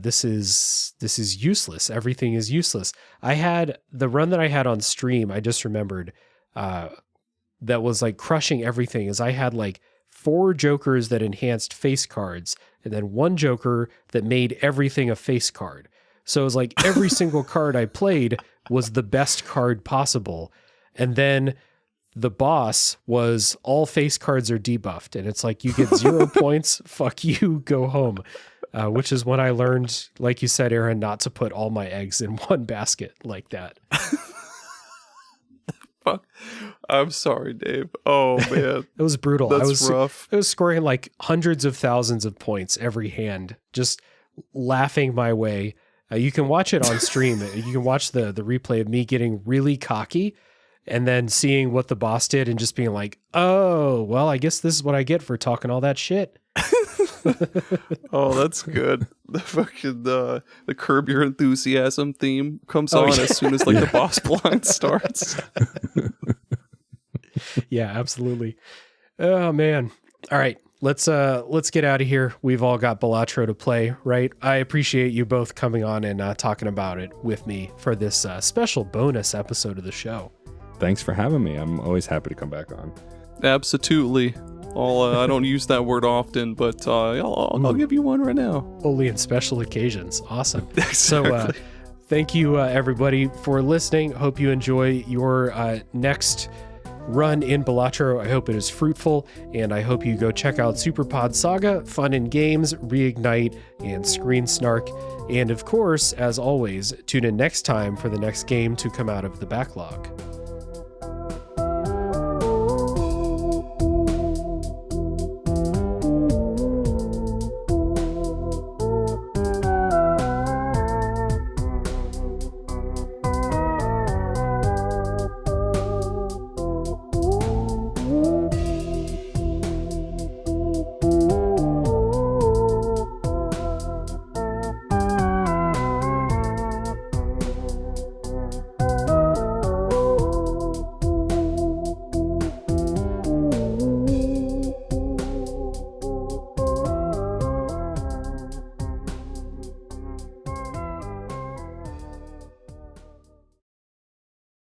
this is useless. Everything is useless. I had the run that I had on stream. I just remembered that was like crushing everything. Is I had like 4 Jokers that enhanced face cards, and then 1 Joker that made everything a face card. So it was like every single card I played was the best card possible. And then the boss was all face cards are debuffed, and it's like you get 0 points. Fuck you, go home. Which is when I learned, like you said, Aaron, not to put all my eggs in one basket like that. Fuck. I'm sorry, Dave. Oh man. It was brutal. That's rough. I was scoring like hundreds of thousands of points every hand, just laughing my way. You can watch it on stream. You can watch the replay of me getting really cocky and then seeing what the boss did and just being like, oh, well, I guess this is what I get for talking all that shit. Oh, that's good. The fucking the Curb Your Enthusiasm theme comes on as soon as the boss blind starts. Yeah, absolutely. Oh man. All right. Let's get out of here. We've all got Balatro to play, right? I appreciate you both coming on and talking about it with me for this special bonus episode of the show. Thanks for having me. I'm always happy to come back on. Absolutely. I don't use that word often, but I'll give you one right now. Only in special occasions. Awesome. Exactly. So thank you, everybody, for listening. Hope you enjoy your next run in Balatro. I hope it is fruitful, and I hope you go check out Superpod Saga, Fun and Games, Reignite, and Screen Snark. And of course, as always, tune in next time for the next game to come out of the backlog.